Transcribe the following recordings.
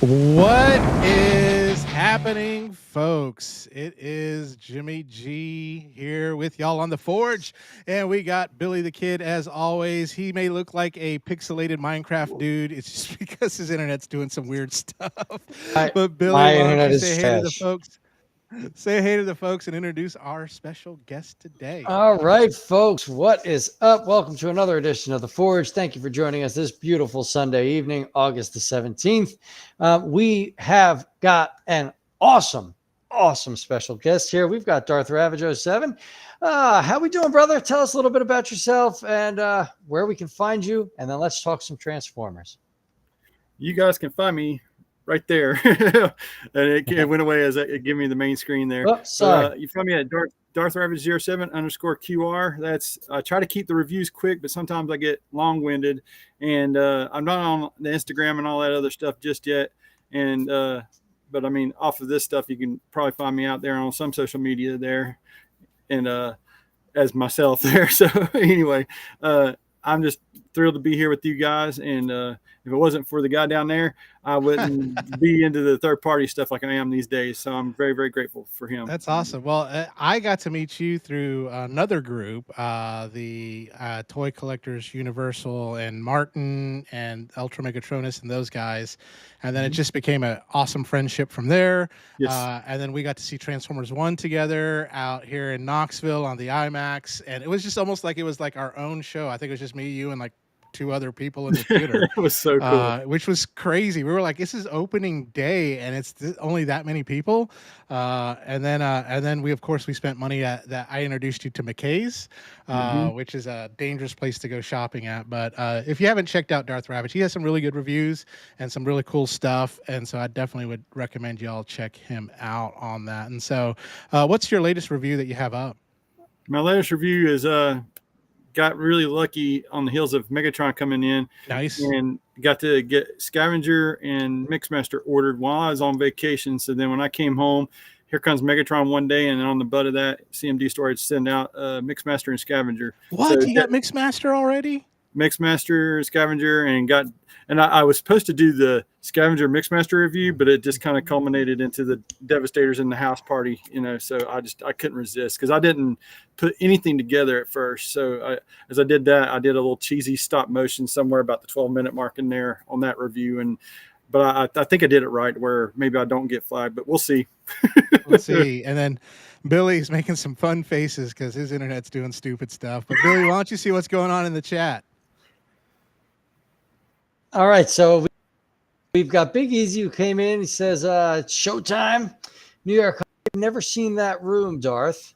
What is happening, folks? It is Jimmy G here with y'all on the Forge, and we got Billy the Kid as always. He may look like a pixelated Minecraft dude. It's just because his internet's doing some weird stuff. My But Billy, my why don't internet you is say hey to the trash. folks? Say hey to the folks and introduce our special guest today. All right, folks, what is up? Welcome to another edition of The Forge. Thank you for joining us this beautiful Sunday evening, August the 17th. We have got an awesome special guest here. We've got Darth Ravage '07. How we doing, brother? Tell us a little bit about yourself and where we can find you, and then let's talk some Transformers. You guys can find me right there. And it went away as it gave me the main screen there. Oh, sorry. You find me at Darth Ravage 07 underscore QR. That's I try to keep the reviews quick, but sometimes I get long winded, and I'm not on the Instagram and all that other stuff just yet. And but I mean, off of this stuff, you can probably find me out there on some social media there, and as myself there. So anyway, I'm just thrilled to be here with you guys. And if it wasn't for the guy down there, I wouldn't be into the third party stuff like I am these days. So I'm very, very grateful for him. That's awesome. Well, I got to meet you through another group, the Toy Collectors Universal and Martin and Ultra Megatronus and those guys. And then it just became an awesome friendship from there. Yes. And then we got to see Transformers 1 together out here in Knoxville on the IMAX. And it was just almost like it was like our own show. I think it was just me, you, and like two other people in the theater. It was so cool. Which was crazy. We were like, this is opening day and it's only that many people. And then we, of course, we spent money at that. I introduced you to McKay's, which is a dangerous place to go shopping at. But if you haven't checked out Darth Ravage, he has some really good reviews and some really cool stuff. And so I definitely would recommend y'all check him out on that. And so what's your latest review that you have up? My latest review is got really lucky on the heels of Megatron coming in. Nice. And got to get Scavenger and Mixmaster ordered while I was on vacation. So then when I came home, here comes Megatron one day, and then on the butt of that, CMD storage send out Mixmaster and Scavenger. What? So You got Mixmaster already? Mixmaster, Scavenger, and I was supposed to do the Scavenger Mixmaster review, but it just kind of culminated into the Devastators in the house party, so I couldn't resist because I didn't put anything together at first. So as I did that, I did a little cheesy stop motion somewhere about the 12-minute mark in there on that review. But I think I did it right where maybe I don't get flagged, but we'll see. Let's see. And then Billy's making some fun faces because his internet's doing stupid stuff. But Billy, why don't you see what's going on in the chat? All right, so we've got Big Easy who came in. He says, it's showtime. New York. I've never seen that room, Darth.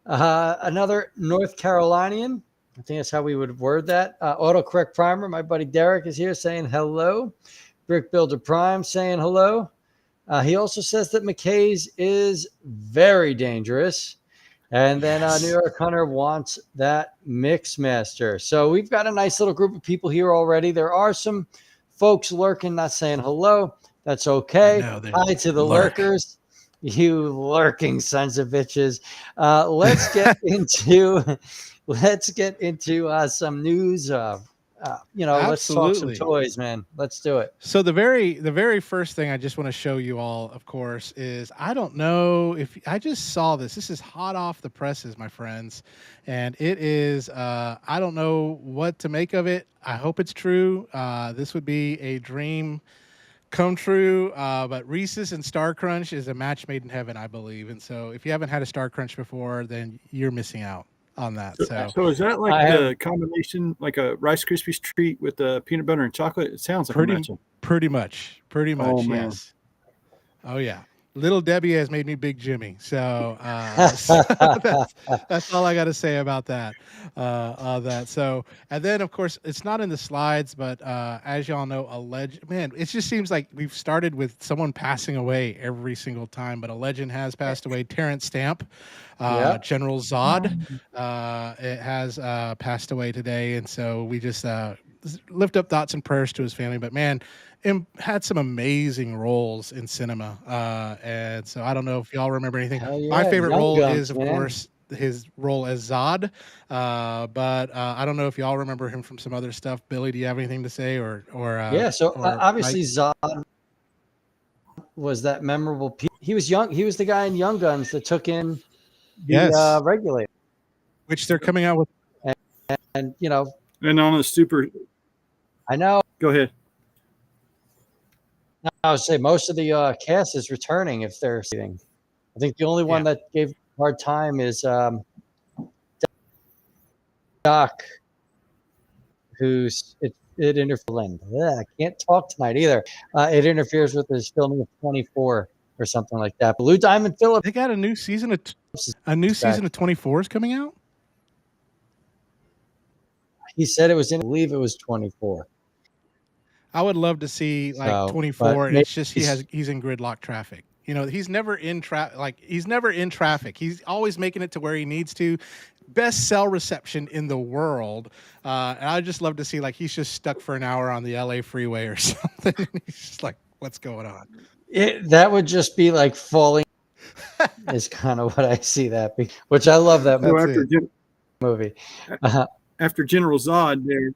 Another North Carolinian. I think that's how we would word that. Autocorrect Primer. My buddy Derek is here saying hello. Brick Builder Prime saying hello. He also says that McKay's is very dangerous. And then New York Hunter wants that Mixmaster. So we've got a nice little group of people here already. There are some folks lurking, not saying hello. That's okay. Hi to the lurkers. You lurking sons of bitches. Let's get into some news. Let's talk some toys, man. Let's do it. So the very first thing I just want to show you all, of course, is I don't know if I just saw this. This is hot off the presses, my friends, and it is. I don't know what to make of it. I hope it's true. This would be a dream come true. But Reese's and Star Crunch is a match made in heaven, I believe. And so if you haven't had a Star Crunch before, then you're missing out on that. So is that like the combination, like a Rice Krispies treat with the peanut butter and chocolate? It sounds like pretty much. Oh, man. Yes. Oh yeah. Little Debbie has made me Big Jimmy. So, that's all I got to say about that. So, and then of course it's not in the slides, but as y'all know, man, it just seems like we've started with someone passing away every single time, but a legend has passed away. Terrence Stamp, General Zod, it has passed away today, and so we just lift up thoughts and prayers to his family. But man, had some amazing roles in cinema, and so I don't know if y'all remember anything. My favorite role is, of course, his role as Zod, but I don't know if y'all remember him from some other stuff. Billy, do you have anything to say? So obviously Zod was that memorable piece. He was young. He was the guy in Young Guns that took in the Yes, regulator. which they're coming out with. And, you know, And on a super, I know. go ahead. I would say most of the cast is returning if they're saving. I think the only one that gave a hard time is Doc, who's it interferes. I can't talk tonight either. It interferes with his filming of 24 or something like that. But Lou Diamond Phillips, They got a new season of back. 24 is coming out. He said it was I believe it was 24. I would love to see like So, 24, and but it's just he's in gridlock traffic. You know, he's never in traffic. He's never in traffic. He's always making it to where he needs to. Best cell reception in the world. And I'd just love to see like he's just stuck for an hour on the LA freeway or something. He's just like, what's going on? that would just be like falling. Is kind of what I see that be, which I love that movie. After General Zod there.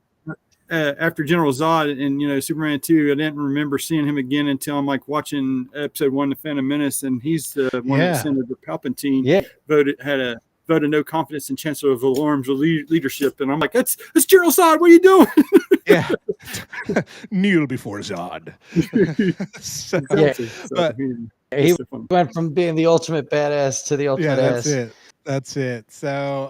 After General Zod and Superman 2, I didn't remember seeing him again until I'm like watching episode 1 of Phantom Menace, and he's the one that Senator Palpatine voted no confidence in Chancellor Valorum's leadership, and I'm like, that's General Zod. What are you doing? Yeah, kneel before Zod. But he went from being the ultimate badass to the ultimate ass. That's it. So,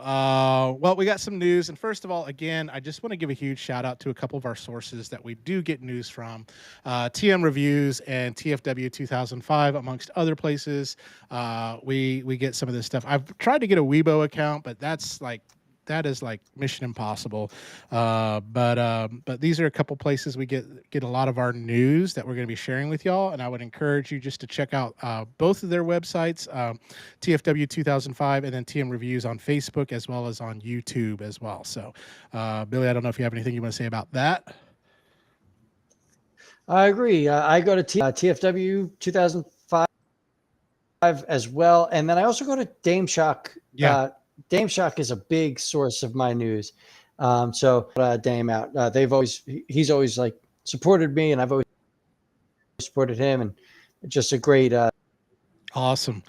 well, we got some news. And first of all, again, I just want to give a huge shout out to a couple of our sources that we do get news from. TM Reviews and TFW 2005, amongst other places. We get some of this stuff. I've tried to get a Weibo account, but that is like mission impossible. But these are a couple places we get a lot of our news that we're going to be sharing with y'all. And I would encourage you just to check out both of their websites, TFW 2005 and then TM Reviews on Facebook, as well as on YouTube as well. So, Billy, I don't know if you have anything you want to say about that. I agree. I go to TFW 2005 as well. And then I also go to Dame Shock. Dame Shock is a big source of my news. So Dame out. He's always like supported me, and I've always supported him, and just a great. Awesome.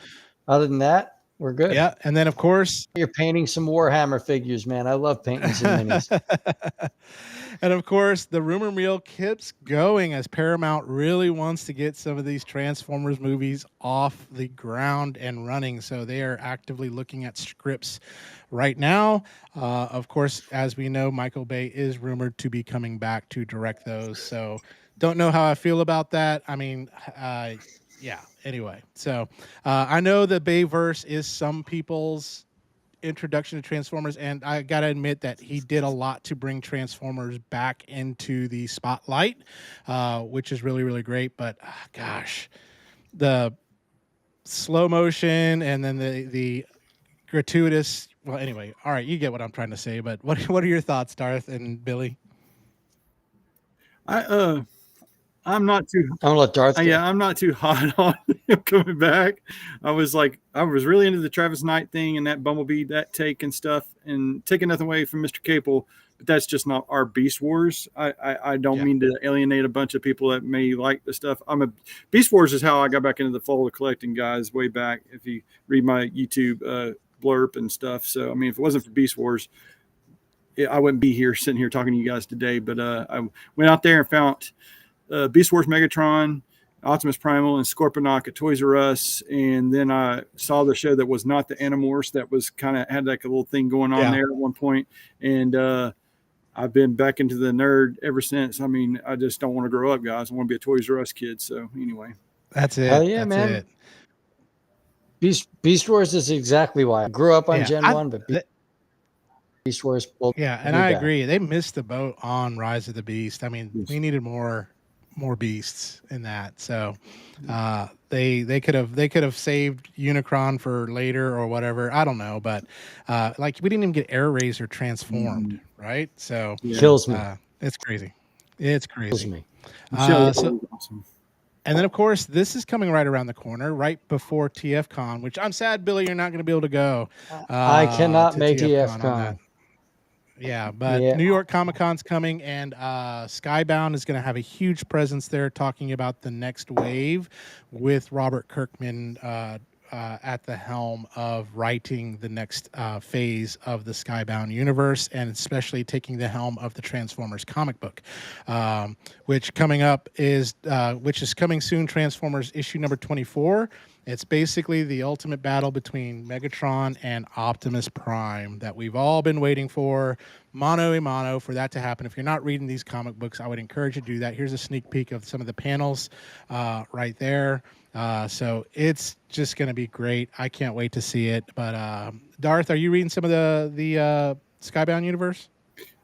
Other than that, we're good. Yeah, and then of course you're painting some Warhammer figures, man. I love painting some minis. And of course, the rumor mill keeps going as Paramount really wants to get some of these Transformers movies off the ground and running. So they are actively looking at scripts right now. Of course, as we know, Michael Bay is rumored to be coming back to direct those. So don't know how I feel about that. I mean, yeah, anyway. So I know the Bayverse is some people's introduction to Transformers, and I gotta admit that he did a lot to bring Transformers back into the spotlight, which is really, really great. But gosh, the slow motion and then the gratuitous. Well, anyway, all right, you get what I'm trying to say. But what are your thoughts, Darth and Billy? I'm not too. I'm gonna let Darth. I'm not too hot on him coming back. I was really into the Travis Knight thing and that Bumblebee, that take and stuff, and taking nothing away from Mr. Capel, but that's just not our Beast Wars. I don't mean to alienate a bunch of people that may like the stuff. Beast Wars is how I got back into the fold of collecting, guys, way back. If you read my YouTube blurb and stuff, so I mean, if it wasn't for Beast Wars, I wouldn't be here sitting here talking to you guys today. But I went out there and found Beast Wars Megatron, Optimus Primal, and Scorponok at Toys R Us, and then I saw the show that was not the Animorphs, that was kind of had like a little thing going on there at one point, and I've been back into the nerd ever since. I mean, I just don't want to grow up, guys. I want to be a Toys R Us kid. So anyway, that's it. Hell yeah, man. Beast Wars is exactly why I grew up on Gen 1, but Beast Wars. And I agree. They missed the boat on Rise of the Beast. I mean, we needed more beasts in that. So they could have saved Unicron for later or whatever. I don't know, but like we didn't even get Air Razor transformed, right? So kills me. It's crazy. It's crazy. Kills me. Awesome. And then, of course, this is coming right around the corner, right before TFCon, which I'm sad, Billy, you're not going to be able to go. I cannot make TFCon. Yeah, but Yeah. New York Comic Con's coming, and Skybound is going to have a huge presence there, talking about the next wave, with Robert Kirkman at the helm of writing the next phase of the Skybound universe, and especially taking the helm of the Transformers comic book, which is coming soon. Transformers issue number 24. It's basically the ultimate battle between Megatron and Optimus Prime that we've all been waiting for, mano a mano, for that to happen. If you're not reading these comic books, I would encourage you to do that. Here's a sneak peek of some of the panels right there. So it's just going to be great. I can't wait to see it. But Darth, are you reading some of the Skybound universe?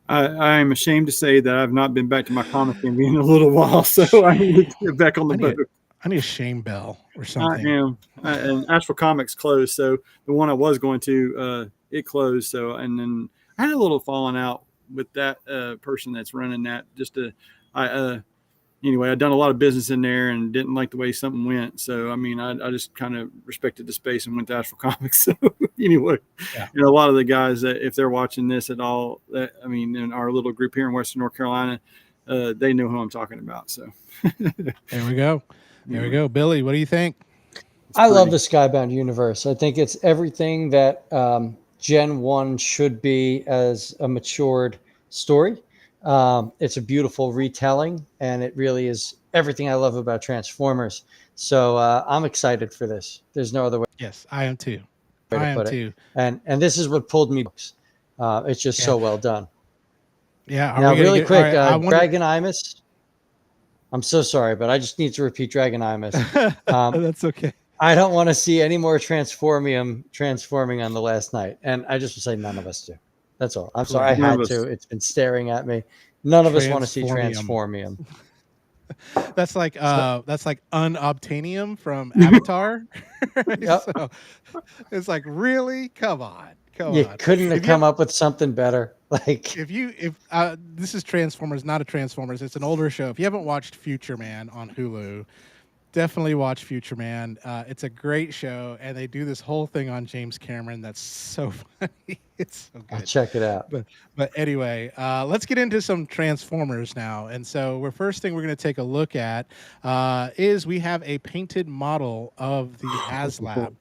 I'm ashamed to say that I've not been back to my comic in a little while, so I need to get back on the boat. I need a shame bell or I something. am. And Astral Comics closed, so the one I was going to, it closed. So, and then I had a little falling out with that person that's running that. Anyway, I'd done a lot of business in there and didn't like the way something went. So, I mean, I just kind of respected the space and went to Astral Comics. So, anyway, Yeah. a lot of the guys that, if they're watching this at all, in our little group here in Western North Carolina, they know who I'm talking about. So, there we go. There we go. Billy, what do you think? I love the Skybound universe. I think it's everything that Gen 1 should be as a matured story. It's a beautiful retelling, and it really is everything I love about Transformers. So I'm excited for this. There's no other way Yes, I am too. to put it. And this is what pulled me. It's just so well done. Yeah. Now, really quick, Dragon Imus. I'm so sorry, but I just need to repeat Dragon Imus. That's okay. I don't want to see any more transforming on the last night. And I just would say none of us do. That's all. I'm sorry. I had to. It's been staring at me. None of us want to see Transformium. That's like unobtainium from Avatar. Yep. So it's like, really? Come on. You couldn't have come up with something better. Like, if this is Transformers, not a Transformers. It's an older show. If you haven't watched Future Man on Hulu, definitely watch Future Man. It's a great show, and they do this whole thing on James Cameron that's so funny. It's so good. I'll check it out. But anyway, let's get into some Transformers now. And so first thing we're going to take a look at is we have a painted model of the HasLab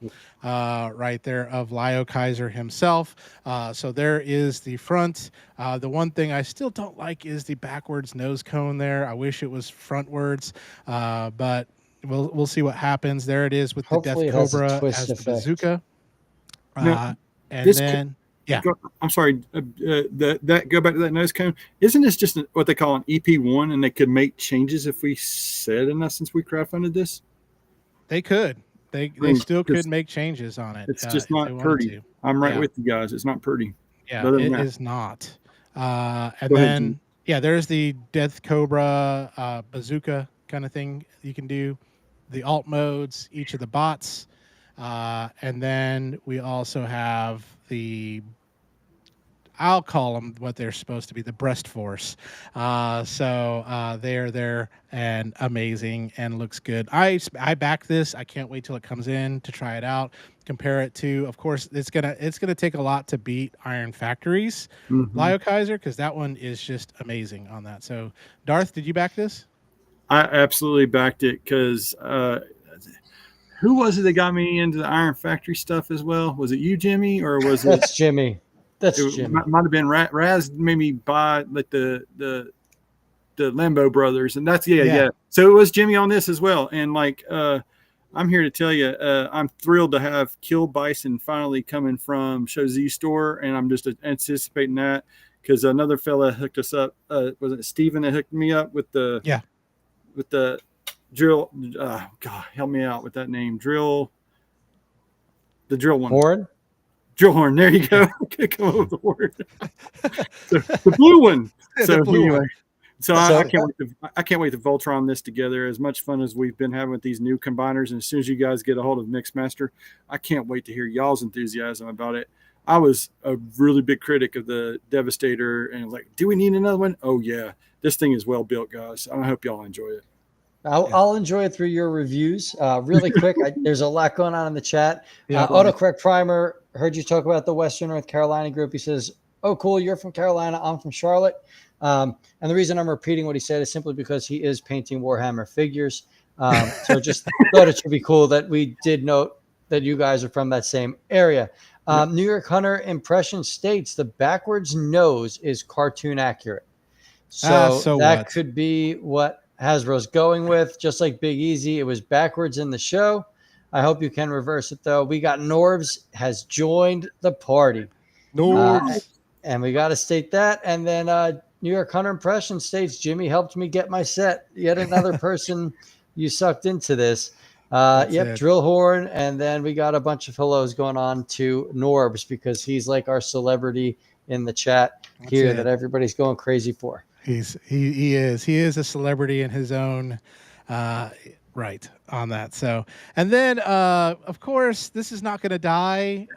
right there of Leo Kaiser himself. So there is the front. The one thing I still don't like is the backwards nose cone there. I wish it was frontwards, but we'll see what happens. There it is with Hopefully the Death Cobra as the bazooka. Yeah. I'm sorry. That go back to that nose cone. Isn't this just what they call an EP1, and they could make changes if we said enough since we crowdfunded this? They could. They still could make changes on it. It's just not pretty. I'm right with you guys. It's not pretty. Yeah, it is not. And then there's the Death Cobra bazooka kind of thing you can do. The alt modes, each of the bots, and then we also have I'll call them what they're supposed to be, the breast force. So they're there and amazing and looks good. I back this. I can't wait till it comes in to try it out. Compare it to, of course, it's gonna take a lot to beat Iron Factory's Leo Kaiser, because that one is just amazing on that. So Darth, did you back this? I absolutely backed it because who was it that got me into the Iron Factory stuff as well? Was it you, Jimmy, or was it? That's Jimmy. That's Jimmy. Might have been Raz made me buy like the Lambo brothers, and that's yeah. So it was Jimmy on this as well, and like I'm here to tell you, I'm thrilled to have Kill Bison finally coming from Show Z store, and I'm just anticipating that because another fella hooked us up. Was it Steven that hooked me up with the drill? God, help me out with that name. The drill one. Horn? Drill horn. There you go. I can't come up with the word. The blue one. So anyway. So I can't wait to Voltron this together. As much fun as we've been having with these new combiners, and as soon as you guys get a hold of Mixmaster, I can't wait to hear y'all's enthusiasm about it. I was a really big critic of the Devastator, and like, do we need another one? Oh yeah, this thing is well built, guys. I hope y'all enjoy it. I'll enjoy it through your reviews. Really quick, there's a lot going on in the chat. Autocorrect Primer heard you talk about the Western North Carolina group. He says "Oh, cool, you're from Carolina. I'm from Charlotte." And the reason I'm repeating what he said is simply because he is painting Warhammer figures. So just thought it should be cool that we did note that you guys are from that same area. New York Hunter Impression states the backwards nose is cartoon accurate. So so that what? could be what Hasbro's going with. Just like Big Easy, it was backwards in the show. I hope you can reverse it, though. We got Norbs has joined the party. Norbs. And we got to state that. And then New York Hunter Impression states Jimmy helped me get my set. Yet another person you sucked into this. Yep, it. Drill Horn. And then we got a bunch of hellos going on to Norbs because he's like our celebrity in the chat here that everybody's going crazy for. He is a celebrity in his own right on that. So, and then of course this is not going to die.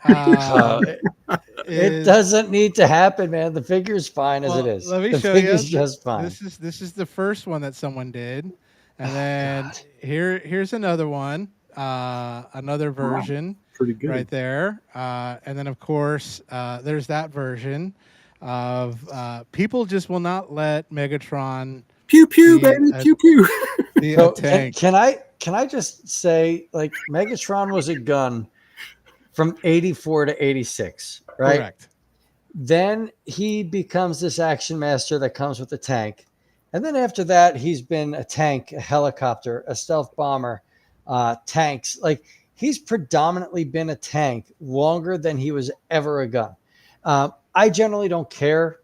It doesn't need to happen, man. The figure's fine as it is. Let me the show figure's you. Just fine. This is the first one that someone did, and then here's another one, another version. Pretty good. Right there, and then of course there's that version of people just will not let Megatron pew pew baby pew pew. So can I just say, like, Megatron was a gun from 84 to 86, right? Correct. Then he becomes this action master that comes with a tank. And then after that, he's been a tank, a helicopter, a stealth bomber, tanks. Like, he's predominantly been a tank longer than he was ever a gun. I generally don't care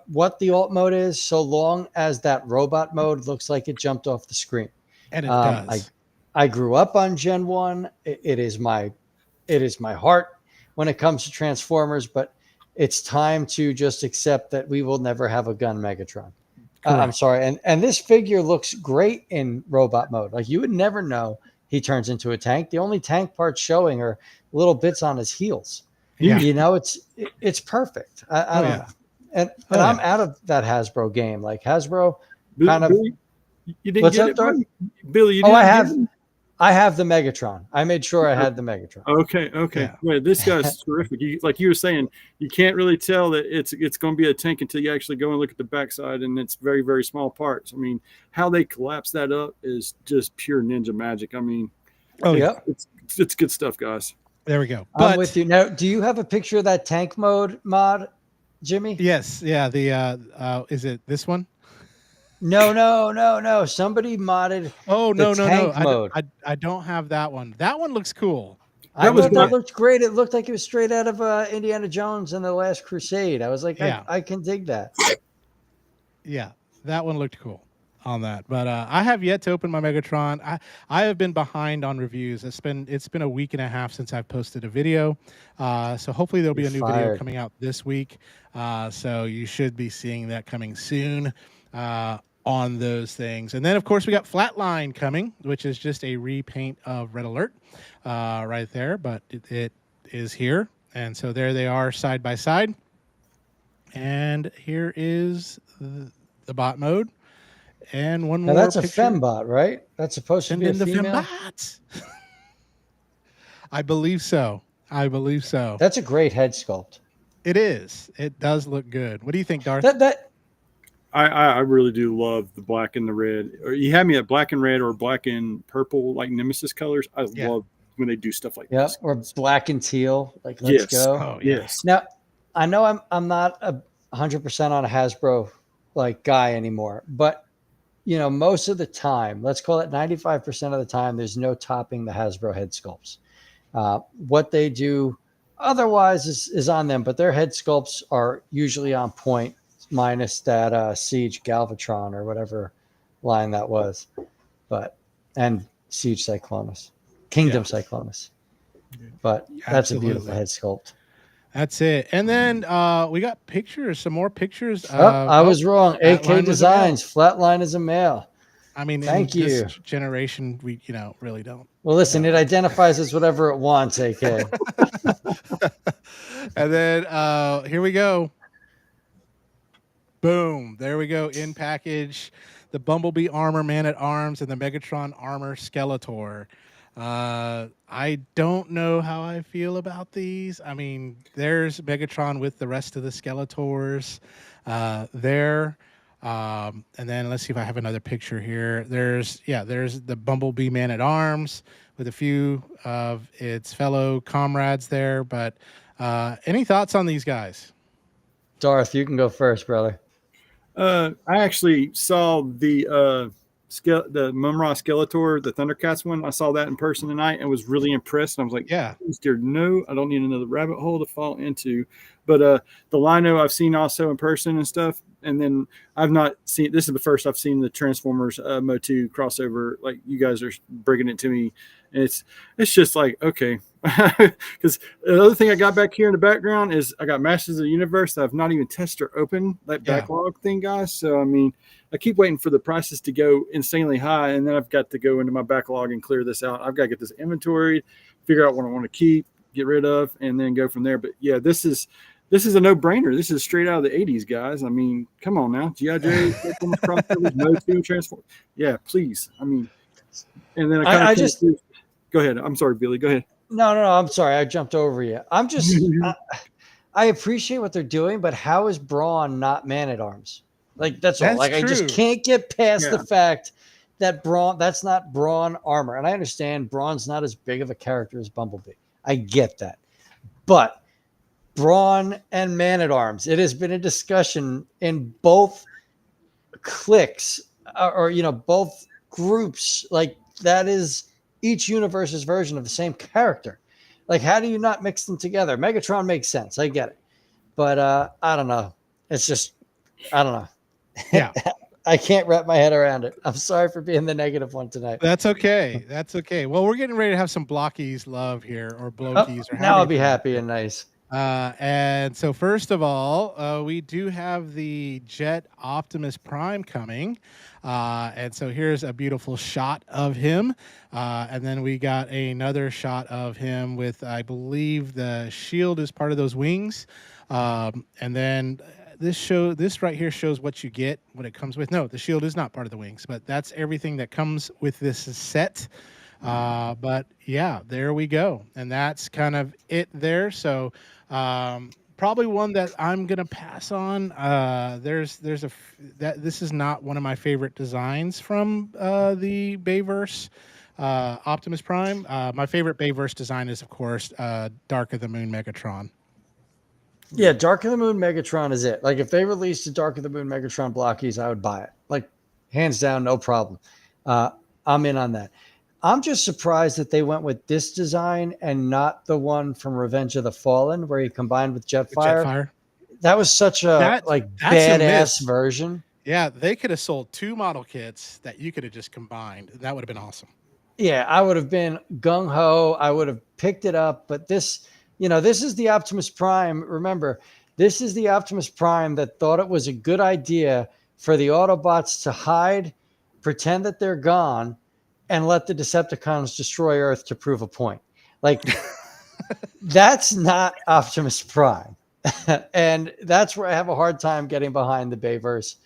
what the alt mode is, so long as that robot mode looks like it jumped off the screen. And it does. I grew up on Gen 1. It is my heart when it comes to Transformers, but it's time to just accept that we will never have a gun Megatron. I'm sorry. And this figure looks great in robot mode. Like, you would never know he turns into a tank. The only tank parts showing are little bits on his heels. Yeah. You know, it's perfect. I don't know. And I'm out of that Hasbro game. Like, Hasbro kind of. Billy, you didn't What's get up, Darth? Billy, you didn't I have the Megatron. I made sure I had the Megatron. Okay. Yeah, this guy's terrific. Like you were saying, you can't really tell that it's going to be a tank until you actually go and look at the backside, and it's very, very small parts. I mean, how they collapse that up is just pure ninja magic. I mean, it's good stuff, guys. There we go. I'm with you. Now, do you have a picture of that tank mode mod, Jimmy? Yes. Yeah. The is it this one? No. Somebody modded. Tank mode. I don't have that one. That one looks cool. That looked great. It looked like it was straight out of Indiana Jones and the Last Crusade. I was like, I can dig that. Yeah, that one looked cool on that. But I have yet to open my Megatron. I have been behind on reviews. It's been a week and a half since I've posted a video. So hopefully there'll be a new video coming out this week. So you should be seeing that coming soon. On those things. And then of course we got Flatline coming, which is just a repaint of Red Alert right there, but it is here. And so there they are side by side. And here is the bot mode. And one more. That's a fembot, right? That's supposed to be a female. Fembot. I believe so. That's a great head sculpt. It is. It does look good. What do you think, Darth? I really do love the black and the red. Or you have me at black and red or black and purple, like Nemesis colors. I love when they do stuff like this. Or black and teal. Like, let's go. Oh, yes. Now, I know I'm not 100% on a Hasbro like guy anymore, but you know, most of the time, let's call it 95% of the time, there's no topping the Hasbro head sculpts. What they do otherwise is on them, but their head sculpts are usually on point. Minus that Siege Galvatron or whatever line that was, and Siege Cyclonus, Kingdom Cyclonus. But that's a beautiful head sculpt. That's it. And then we got some more pictures. I was wrong. AK Designs, Flatline is a male. I mean, thank you. This generation, we really don't. Well, listen, it identifies as whatever it wants. AK. And then here we go. Boom. There we go. In package, the Bumblebee armor, Man at Arms, and the Megatron armor Skeletor. I don't know how I feel about these. I mean, there's Megatron with the rest of the Skeletors there. And then let's see if I have another picture here. There's the Bumblebee Man at Arms with a few of its fellow comrades there. But any thoughts on these guys? Darth, you can go first, brother. I actually saw the Mumra Skeletor, the Thundercats one. I saw that in person tonight and was really impressed. And I was like, Yeah, dear, no, I don't need another rabbit hole to fall into. But the Lino I've seen also in person and stuff. And then I've not seen, this is the first I've seen the Transformers Motu crossover. Like you guys are bringing it to me. And it's just like, okay. Because the other thing I got back here in the background is I got Masters of the Universe that I've not even tested or opened, that yeah. backlog thing, guys. So, I mean, I keep waiting for the prices to go insanely high, and then I've got to go into my backlog and clear this out. I've got to get this inventory, figure out what I want to keep, get rid of, and then go from there. But yeah, this is a no-brainer. This is straight out of the 80s, guys. I mean, come on now. G.I. Joe, crossovers, Motu, Transform. Yeah, please. I mean, and then I just go ahead. I'm sorry, Billy. Go ahead. no. I'm sorry. I jumped over you. I'm just I appreciate what they're doing, but how is Brawn not Man at Arms? Like that's all. That's Like I just true. can't get past Yeah. the fact that that's not Brawn armor. And I understand Brawn's not as big of a character as Bumblebee. I get that. But Brawn and Man at Arms, it has been a discussion in both cliques or both groups. Like that is each universe's version of the same character. Like, how do you not mix them together? Megatron makes sense. I get it. But I don't know. It's just, I don't know. Yeah. I can't wrap my head around it. I'm sorry for being the negative one tonight. That's okay. That's okay. Well, we're getting ready to have some blockies love here, or Oh, blokies, or now how I'll be happy and nice. And so, first of all, we do have the Jet Optimus Prime coming. And so, here's a beautiful shot of him. And then we got another shot of him with, I believe, the shield is part of those wings. And then this right here shows what you get, what it comes with. No, the shield is not part of the wings, but that's everything that comes with this set. But yeah, there we go. And that's kind of it there. So probably one that I'm gonna pass on. This is not one of my favorite designs from the Bayverse Optimus Prime. My favorite Bayverse design is, of course, Dark of the Moon Megatron. Yeah, Dark of the Moon Megatron is it. Like, if they released a Dark of the Moon Megatron blockies, I would buy it. Like, hands down, no problem. I'm in on that. I'm just surprised that they went with this design and not the one from Revenge of the Fallen, where he combined with Jetfire. Jetfire. That was such a That's a badass miss. version. Yeah, they could have sold 2 model kits that you could have just combined. That would have been awesome. Yeah, I would have been gung ho. I would have picked it up. But this is the Optimus Prime. Remember, this is the Optimus Prime that thought it was a good idea for the Autobots to hide, pretend that they're gone, and let the Decepticons destroy Earth to prove a point. Like, that's not Optimus Prime. And that's where I have a hard time getting behind the Bayverse,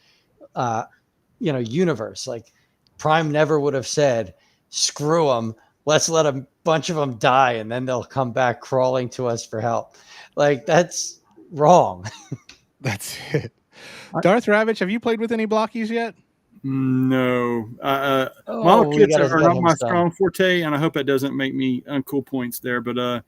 universe. Like, Prime never would have said, screw them, let's let a bunch of them die, and then they'll come back crawling to us for help. Like, that's wrong. That's it. Darth Ravage, have you played with any blockies yet? No. Model we kits gotta are let not him my stop. strong forte, and I hope that doesn't make me uncool points there. But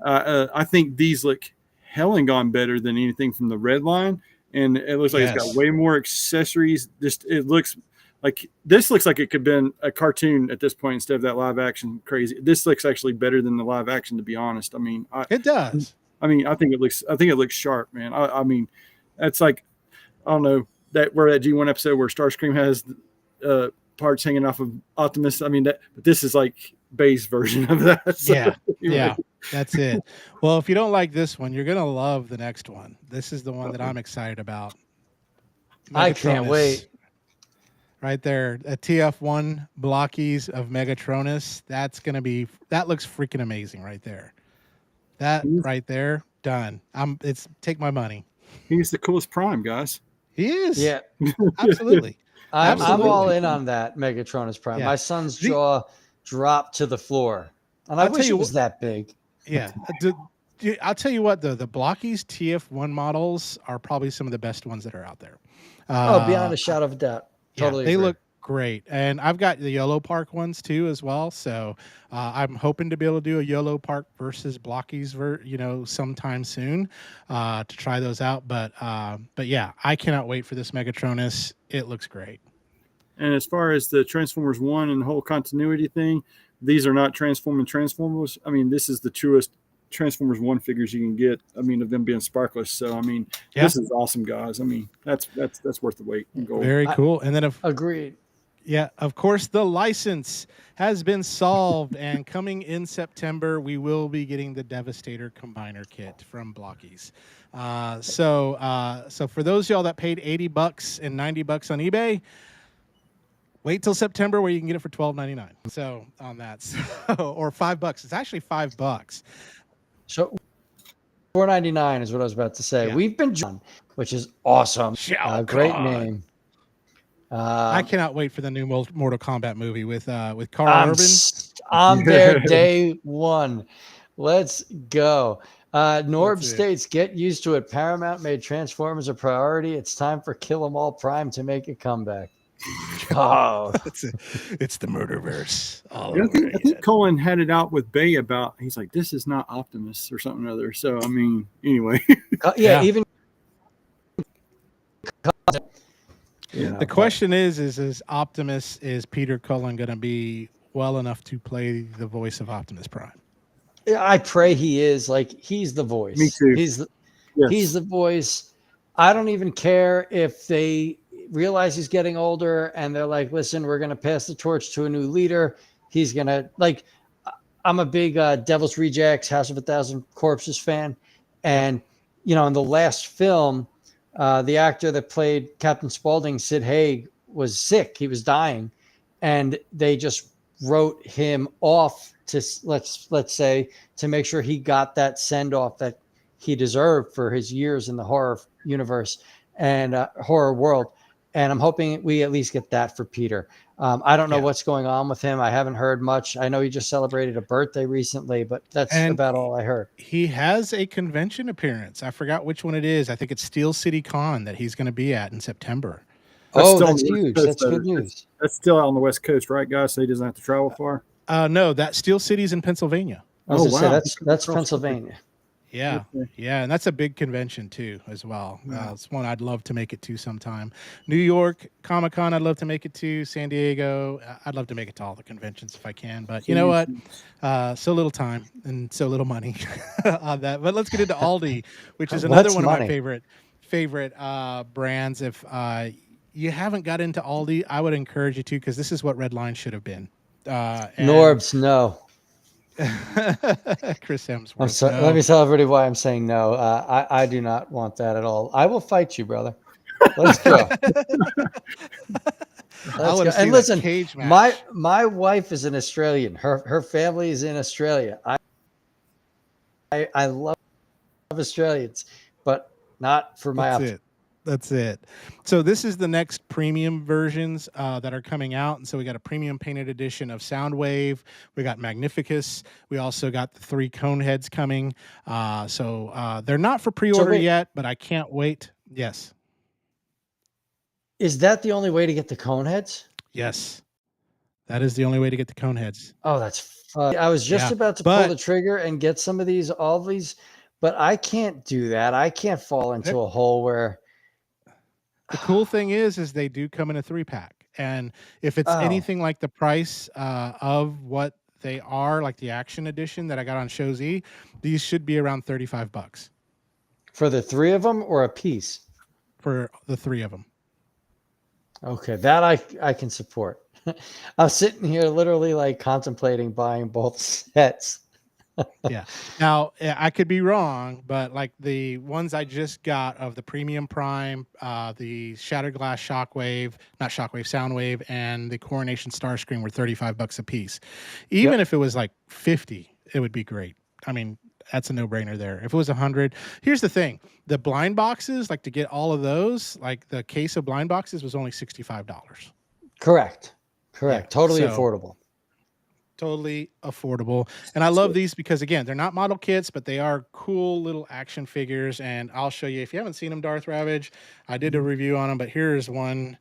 I think these look hell and gone better than anything from the red line, and it looks like it's got Yes. way more accessories. It looks like it could have been a cartoon at this point instead of that live action crazy. This looks actually better than the live action, to be honest. I mean, It does. I think it looks sharp, man. I mean, that's like, I don't know, that G1 episode where Starscream has parts hanging off of Optimus. I mean, but this is like base version of that. So, Yeah. anyway. Yeah. That's it. Well, if you don't like this one, you're gonna love the next one. This is the one that I'm excited about. I can't Megatronus. wait. Right there, a TF1 blockies of Megatronus. That looks freaking amazing right there. That right there, done. It's take my money. He's the coolest Prime, guys. He is. Yeah, Absolutely. I'm Absolutely. all in on that Megatronus Prime. Yeah. My son's jaw dropped to the floor. And I I'll tell wish it you was that big. Yeah, I'll tell you what though, the Blockies TF1 models are probably some of the best ones that are out there. Oh, beyond a I- shadow of a doubt. yeah, Totally they agree. look great, and I've got the Yellow Park ones too as well. So I'm hoping to be able to do a Yellow Park versus Blockies, sometime soon to try those out. But yeah, I cannot wait for this Megatronus. It looks great. And as far as the Transformers One and the whole continuity thing, these are not transforming Transformers. I mean, this is the truest Transformers One figures you can get. I mean, of them being sparkless. So I mean, Yeah, this is awesome, guys. I mean, that's worth the weight in gold. very cool. And then Agreed. yeah, of course, the license has been solved, and coming in September, we will be getting the Devastator Combiner kit from Blockies. So for those of y'all that paid $80 and $90 on eBay, wait till September where you can get it for $12.99. So on that, or $5. It's actually $5. So $4.99 is what I was about to say. Yeah. We've been John, which is awesome. Shao Great Kahn. name. I cannot wait for the new Mortal Kombat movie with Carl Urban. I'm there day one. Let's go. Norb states, get used to it. Paramount made Transformers a priority. It's time for Kill 'Em All Prime to make a comeback. Oh, It's the Murderverse. I think Colin had it out with Bay about. He's like, this is not Optimus or something or other. So I mean, anyway. yeah, even. The question is Optimus, is Peter Cullen going to be well enough to play the voice of Optimus Prime? I pray he is. Like, he's the voice. Me too. He's the voice. I don't even care if they realize he's getting older and they're like, listen, we're going to pass the torch to a new leader. He's going to, like, I'm a big Devil's Rejects, House of a Thousand Corpses fan. And, in the last film, the actor that played Captain Spaulding, Sid Haig, was sick. He was dying. And they just wrote him off to, let's say, to make sure he got that send-off that he deserved for his years in the horror universe and horror world. And I'm hoping we at least get that for Peter. I don't know what's going on with him. I haven't heard much. I know he just celebrated a birthday recently, but that's about all I heard. He has a convention appearance. I forgot which one it is. I think it's Steel City Con that he's going to be at in September. That's huge. That's good news. That's still out on the West Coast, right, guys? So he doesn't have to travel far? No, that Steel City's in Pennsylvania. That's Pennsylvania. Yeah, and that's a big convention too, as well. It's one I'd love to make it to sometime. New York Comic-Con, I'd love to make it to. San Diego, I'd love to make it to all the conventions if I can. But you know what? So little time and so little money on that. But let's get into Aldi, which is another one of my favorite brands. If you haven't got into Aldi, I would encourage you to, because this is what Red Line should have been. Norbs, no. Chris Hemsworth. I'm sorry, let me tell everybody why I'm saying no. I do not want that at all. I will fight you, brother. Let's go. And listen, my wife is an Australian. Her family is in Australia. I love Australians, but not for my option. That's it. So this is the next premium versions that are coming out. And so we got a premium painted edition of Soundwave. We got Magnificus. We also got the 3 cone heads coming. So they're not for pre-order yet, but I can't wait. Yes. Is that the only way to get the cone heads? Yes. That is the only way to get the cone heads. Oh, that's fun. I was just about to pull the trigger and get some of all these, but I can't do that. I can't fall into a hole where... The cool thing is they do come in a 3-pack, and if it's anything like the price of what they are, like the Action Edition that I got on Show Z, these should be around $35 for the 3 of them, or a piece for the 3 of them. Okay, that I can support. I'm sitting here literally like contemplating buying both sets. Yeah. Now, I could be wrong, but like the ones I just got of the Premium Prime, the Shattered Glass Soundwave, and the Coronation Starscream were $35 a piece. Even if it was like 50, it would be great. I mean, that's a no-brainer there. If it was 100, here's the thing: the blind boxes, like to get all of those, like the case of blind boxes was only $65. Correct. Totally affordable. totally affordable. And I love these because again, they're not model kits, but they are cool little action figures. And I'll show you if you haven't seen them, Darth Ravage. I did a review on them, but here's one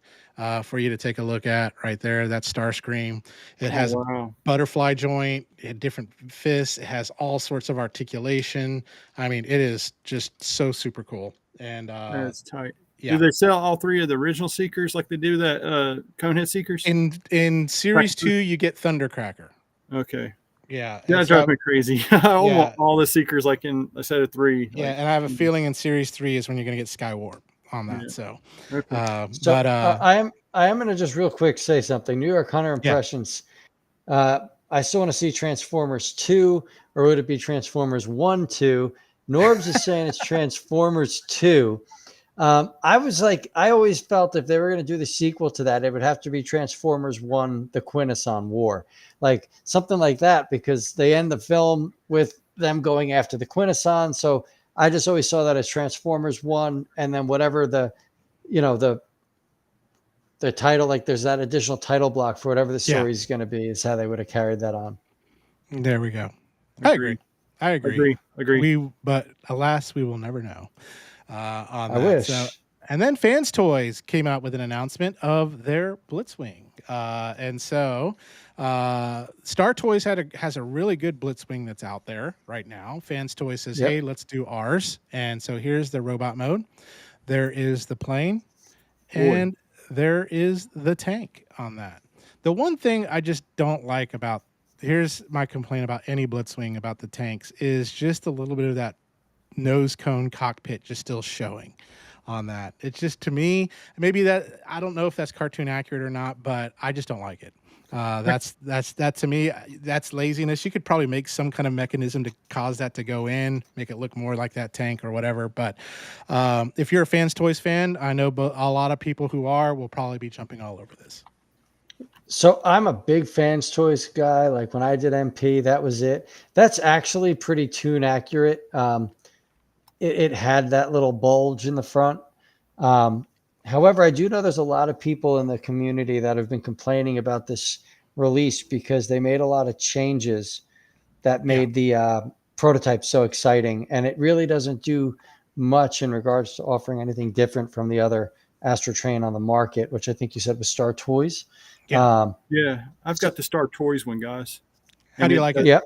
for you to take a look at right there. That's Starscream. It Oh, has a wow. butterfly joint, it had different fists, it has all sorts of articulation. I mean, it is just so super cool. And That's tight. Do yeah. they sell all three of the original Seekers like they do that Conehead Seekers? In series 2, you get Thundercracker. Okay. Yeah. Yeah, And that so drives me crazy. I want yeah. all the Seekers like in a set of 3. Yeah, Like, and I have a feeling in series 3 is when you're going to get Skywarp on that. yeah. So, Okay. So I am going to just real quick say something. New York Hunter yeah, impressions. I still want to see Transformers 2, or would it be Transformers 1, 2? Norbs is saying it's Transformers 2. I always felt if they were going to do the sequel to that, it would have to be Transformers 1, The Quintesson War. Like something like that, because they end the film with them going after the Quintesson. So I just always saw that as Transformers 1, and then whatever the title, like there's that additional title block for whatever the yeah. story is going to be, is how they would have carried that on. There we go. I agree. Agree. But alas, we will never know on I that. wish. So, and then Fans Toys came out with an announcement of their Blitzwing. And so Star Toys has a really good Blitzwing that's out there right now. Fans Toys says, Yep. hey, let's do ours. And so here's the robot mode. There is the plane. And there is the tank on that. The one thing I just don't like about, here's my complaint about any Blitzwing about the tanks, is just a little bit of that nose cone cockpit just still showing on that. It's just, to me, maybe that, I don't know if that's cartoon accurate or not, but I just don't like it. That to me, that's laziness. You could probably make some kind of mechanism to cause that to go in, make it look more like that tank or whatever. But if you're a Fans Toys fan, I know a lot of people who will probably be jumping all over this. So I'm a big Fans Toys guy. Like when I did MP, that was it. That's actually pretty tune accurate. It had that little bulge in the front. However, I do know there's a lot of people in the community that have been complaining about this release because they made a lot of changes that made the prototype so exciting. And it really doesn't do much in regards to offering anything different from the other Astro Train on the market, which I think you said was Star Toys. Yeah. I've got the Star Toys one, guys. How do you like it? Yeah.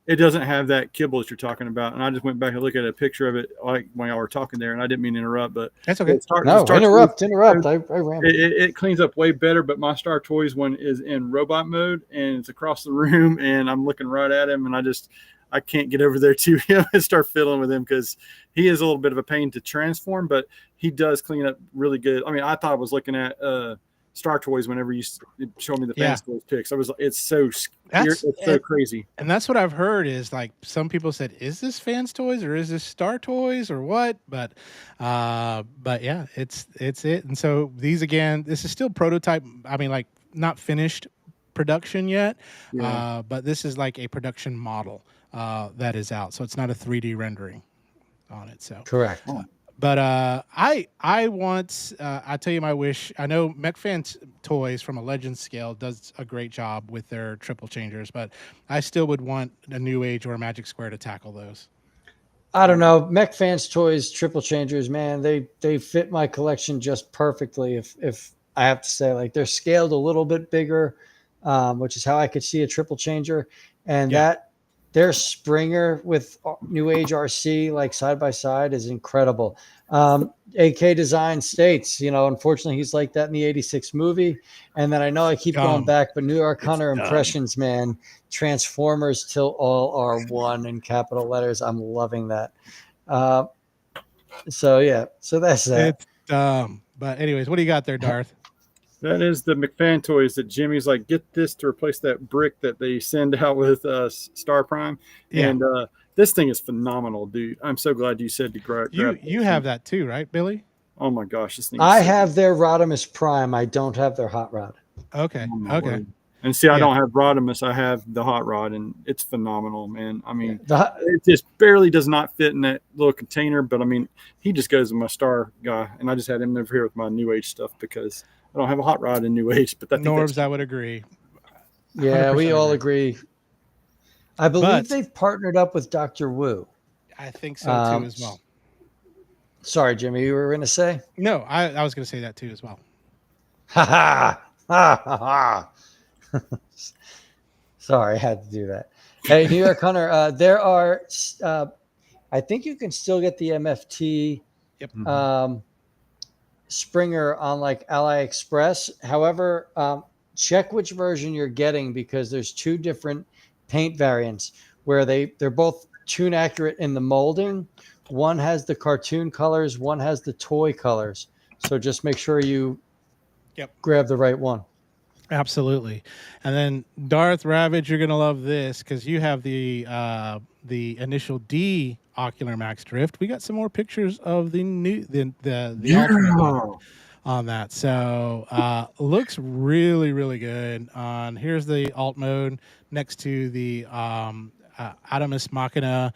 It doesn't have that kibble that you're talking about. And I just went back and looked at a picture of it like when y'all were talking there, and I didn't mean to interrupt, but that's okay. Interrupt. I ran. It cleans up way better, but my Star Toys one is in robot mode and it's across the room, and I'm looking right at him, and I can't get over there to him and start fiddling with him because he is a little bit of a pain to transform, but he does clean up really good. I mean, I thought I was looking at Star Toys whenever you showed me the Fans Toys pics. It's so crazy. And that's what I've heard is like some people said, is this Fans Toys or is this Star Toys or what? But yeah, it's it. And so these, again, this is still prototype. I mean, like not finished production yet, but this is like a production model that is out. So it's not a 3D rendering on it. So correct. But I tell you my wish. I know MechFan Toys from a Legends scale does a great job with their triple changers, but I still would want a New Age or a Magic Square to tackle those. I don't know. MechFans Toys triple changers, man, they fit my collection just perfectly. If I have to say, like they're scaled a little bit bigger, which is how I could see a triple changer, and that. Their Springer with New Age RC like side by side is incredible. AK Design states, unfortunately he's like that in the 86 movie. And then I know I keep going back, but New York Hunter impressions, man, Transformers till all are one in capital letters. I'm loving that. So that's that. It's dumb. But anyways, what do you got there, Darth? That is the McFan Toys that Jimmy's like, get this to replace that brick that they send out with Star Prime. Yeah. And this thing is phenomenal, dude. I'm so glad you said to grab you have that too, right, Billy? Oh my gosh, this thing. I have their Rodimus Prime. I don't have their Hot Rod. Okay. Word. And see, I don't have Rodimus. I have the Hot Rod, and it's phenomenal, man. I mean, it just barely does not fit in that little container, but I mean, he just goes with my Star guy, and I just had him over here with my New Age stuff because I don't have a Hot Rod in New Age, but Norbs, I would agree. 100% we all agree. I believe But they've partnered up with Dr. Wu. I think so too as well. Sorry, Jimmy, you were going to say? No, I was going to say that too as well. Ha ha! Ha ha ha! Sorry, I had to do that. Hey, New York Hunter, there are, I think you can still get the MFT Yep. Springer on like AliExpress. However, check which version you're getting because there's two different paint variants where they're both tune accurate in the molding. One has the cartoon colors, one has the toy colors. So just make sure you Yep. grab the right one. Absolutely. And then Darth Ravage, you're gonna love this because you have the initial D Ocular Max Drift. We got some more pictures of the new the alternate one on that. So looks really really good. On here's the alt mode next to the Adamus Machina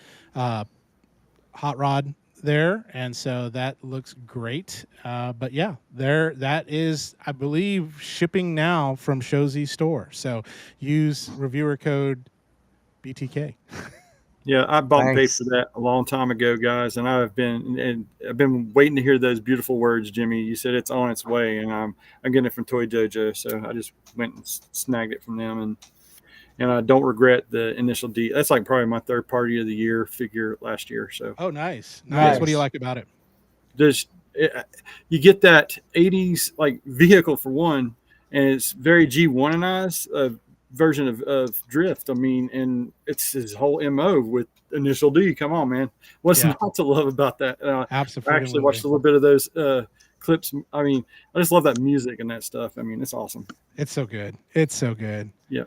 hot rod there, and so that looks great. But yeah, there that is, I believe, shipping now from Shozy store. So use reviewer code BTK. Yeah, I bought and paid Thanks. for that a long time ago, guys, and I've been waiting to hear those beautiful words, Jimmy. You said it's on its way, and I'm getting it from Toy Dojo, so I just went and snagged it from them, and I don't regret the initial D. That's like probably my third party of the year figure last year. So Oh, nice, nice. Nice. What do you like about it? there's it, you get that 80s like vehicle for one, and it's very G1ized version of Drift. I mean, and it's his whole MO with Initial D. Come on, man. What's Yeah. not to love about that? I Absolutely. actually watched a little bit of those clips. I mean, I just love that music and that stuff. I mean, it's awesome. It's so good. It's so good. Yeah.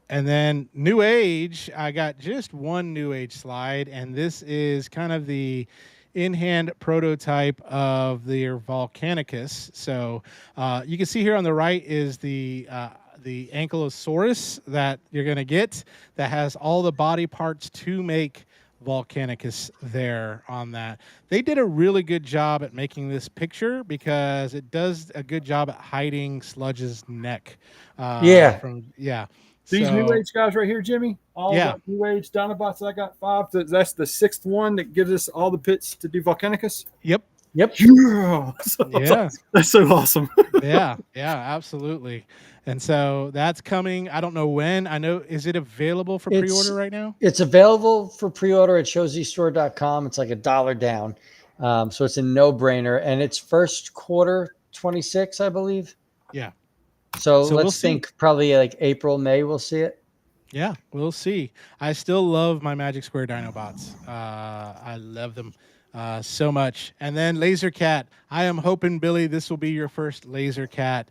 And then New Age, I got just one New Age slide, and this is kind of the in-hand prototype of the Volcanicus. So you can see here on the right is the Ankylosaurus that you're going to get that has all the body parts to make Volcanicus there on that. They did a really good job at making this picture because it does a good job at hiding Sludge's neck. Yeah. These New So, Age guys right here, Jimmy, all Yeah. the New Age Dinobots, I got 5. That's the 6th one that gives us all the pits to do Volcanicus. Yep. Yep. Yeah. Yeah. That's so awesome. Yeah. Absolutely. And so that's coming. I don't know when. I know. Is it available for It's- pre-order right now? It's available for pre-order at showzstore.com. It's like $1 down. So it's a no-brainer. And it's first quarter 26, I believe. Yeah. So So we'll let's see. think probably like April, May, we'll see it. Yeah, we'll see. I still love my Magic Square Dinobots. I love them so much. And then Laser Cat. I am hoping, Billy, this will be your first Laser Cat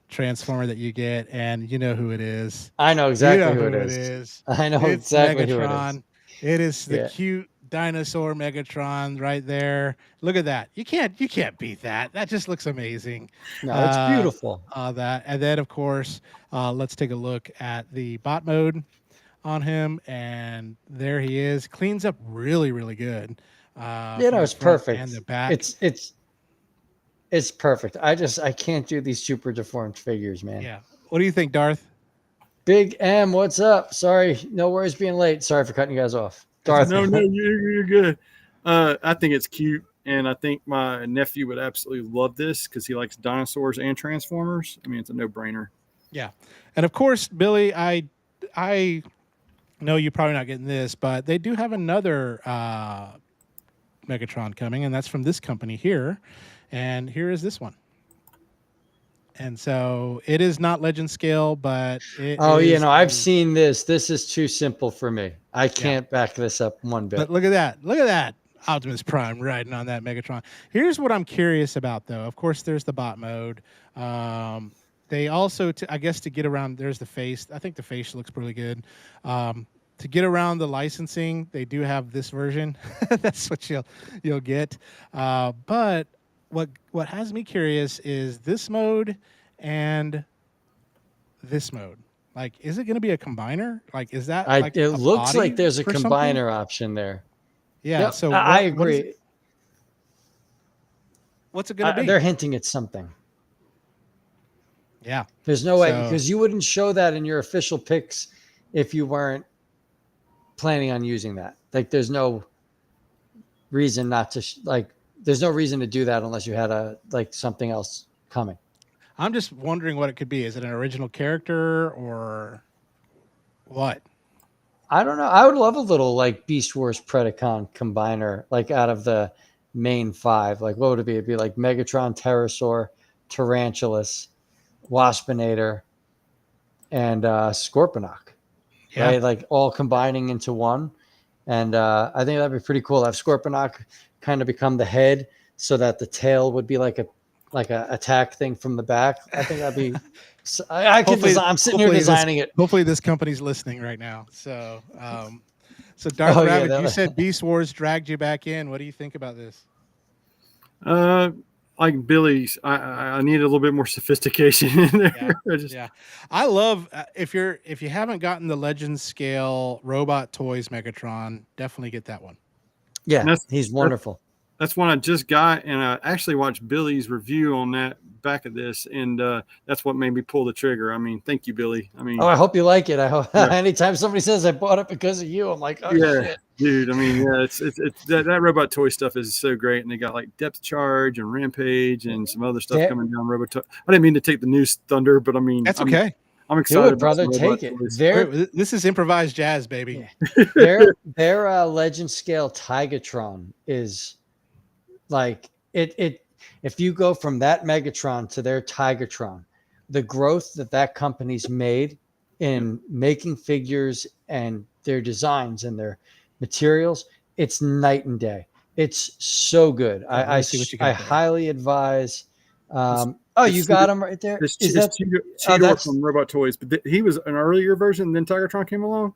transformer that you get, and you know who it is. I know exactly You know who it it is. is. I know It's exactly who it is. Megatron. It is the Yeah. cute dinosaur Megatron right there. Look at that. You can't beat that. That just looks amazing. No, it's beautiful. That, and then of course, let's take a look at the bot mode on him, and there he is. Cleans up really, really good. You from know, the it's front perfect. and the back. It's perfect. I can't do these super deformed figures, man. Yeah. What do you think, Darth? Big M, what's up? Sorry, no worries being late. Sorry for cutting you guys off. Darth. No, you're good. I think it's cute, and I think my nephew would absolutely love this because he likes dinosaurs and Transformers. I mean, it's a no-brainer. Yeah, and of course, Billy, I know you're probably not getting this, but they do have another Megatron coming, and that's from this company here. And here is this one. And so it is not legend scale, but I've seen this. This is too simple for me. I can't back this up one bit. But look at that. Look at that. Optimus Prime riding on that Megatron. Here's what I'm curious about, though. Of course, there's the bot mode. They also, I guess, to get around, there's the face. I think the face looks pretty good. To get around the licensing, they do have this version. That's what you'll get. But what has me curious is this mode and this mode. Like, is it going to be a combiner? Like, is that like it looks body like there's a for combiner something? option there. Yeah. Yep, So I agree. What's it going to be? They're hinting at something. Yeah. There's no way So- because you wouldn't show that in your official pics if you weren't planning on using that. Like, there's no reason not to there's no reason to do that unless you had something else coming. I'm just wondering what it could be. Is it an original character or what? I don't know. I would love a little like Beast Wars Predacon combiner, like out of the main 5. Like, what would it be? It'd be like Megatron, Pterosaur, Tarantulas, Waspinator, and Scorponok, Yeah. right? Like all combining into one. And I think that'd be pretty cool. Have Scorponok kind of become the head, so that the tail would be like a attack thing from the back. I think that'd be. I could design. I'm sitting here designing it. Hopefully, this company's listening right now. So, so Darth Ravage, you said Beast Wars dragged you back in. What do you think about this? Like Billy's, I need a little bit more sophistication in there. Yeah. I love if you haven't gotten the Legends scale robot toys Megatron, definitely get that one. Yeah, he's wonderful. That's one I just got, and I actually watched Billy's review on that back of this, and that's what made me pull the trigger. I mean, thank you, Billy. I mean, I hope you like it. I hope anytime somebody says I bought it because of you, I'm like, oh yeah, shit. Dude. I mean, yeah, it's that robot toy stuff is so great, and they got like Depth Charge and Rampage and some other stuff coming down robot. I didn't mean to take the news thunder, but I mean, that's okay. I'm excited, brother. Take it. This is improvised jazz, baby. Yeah. Their Legend scale Tigatron is like it. If you go from that Megatron to their Tigatron, the growth that company's made in making figures and their designs and their materials, it's night and day. It's so good. I highly advise. You got him right there. Is that Cheetor from Robot Toys? But he was an earlier version, then Tigatron came along.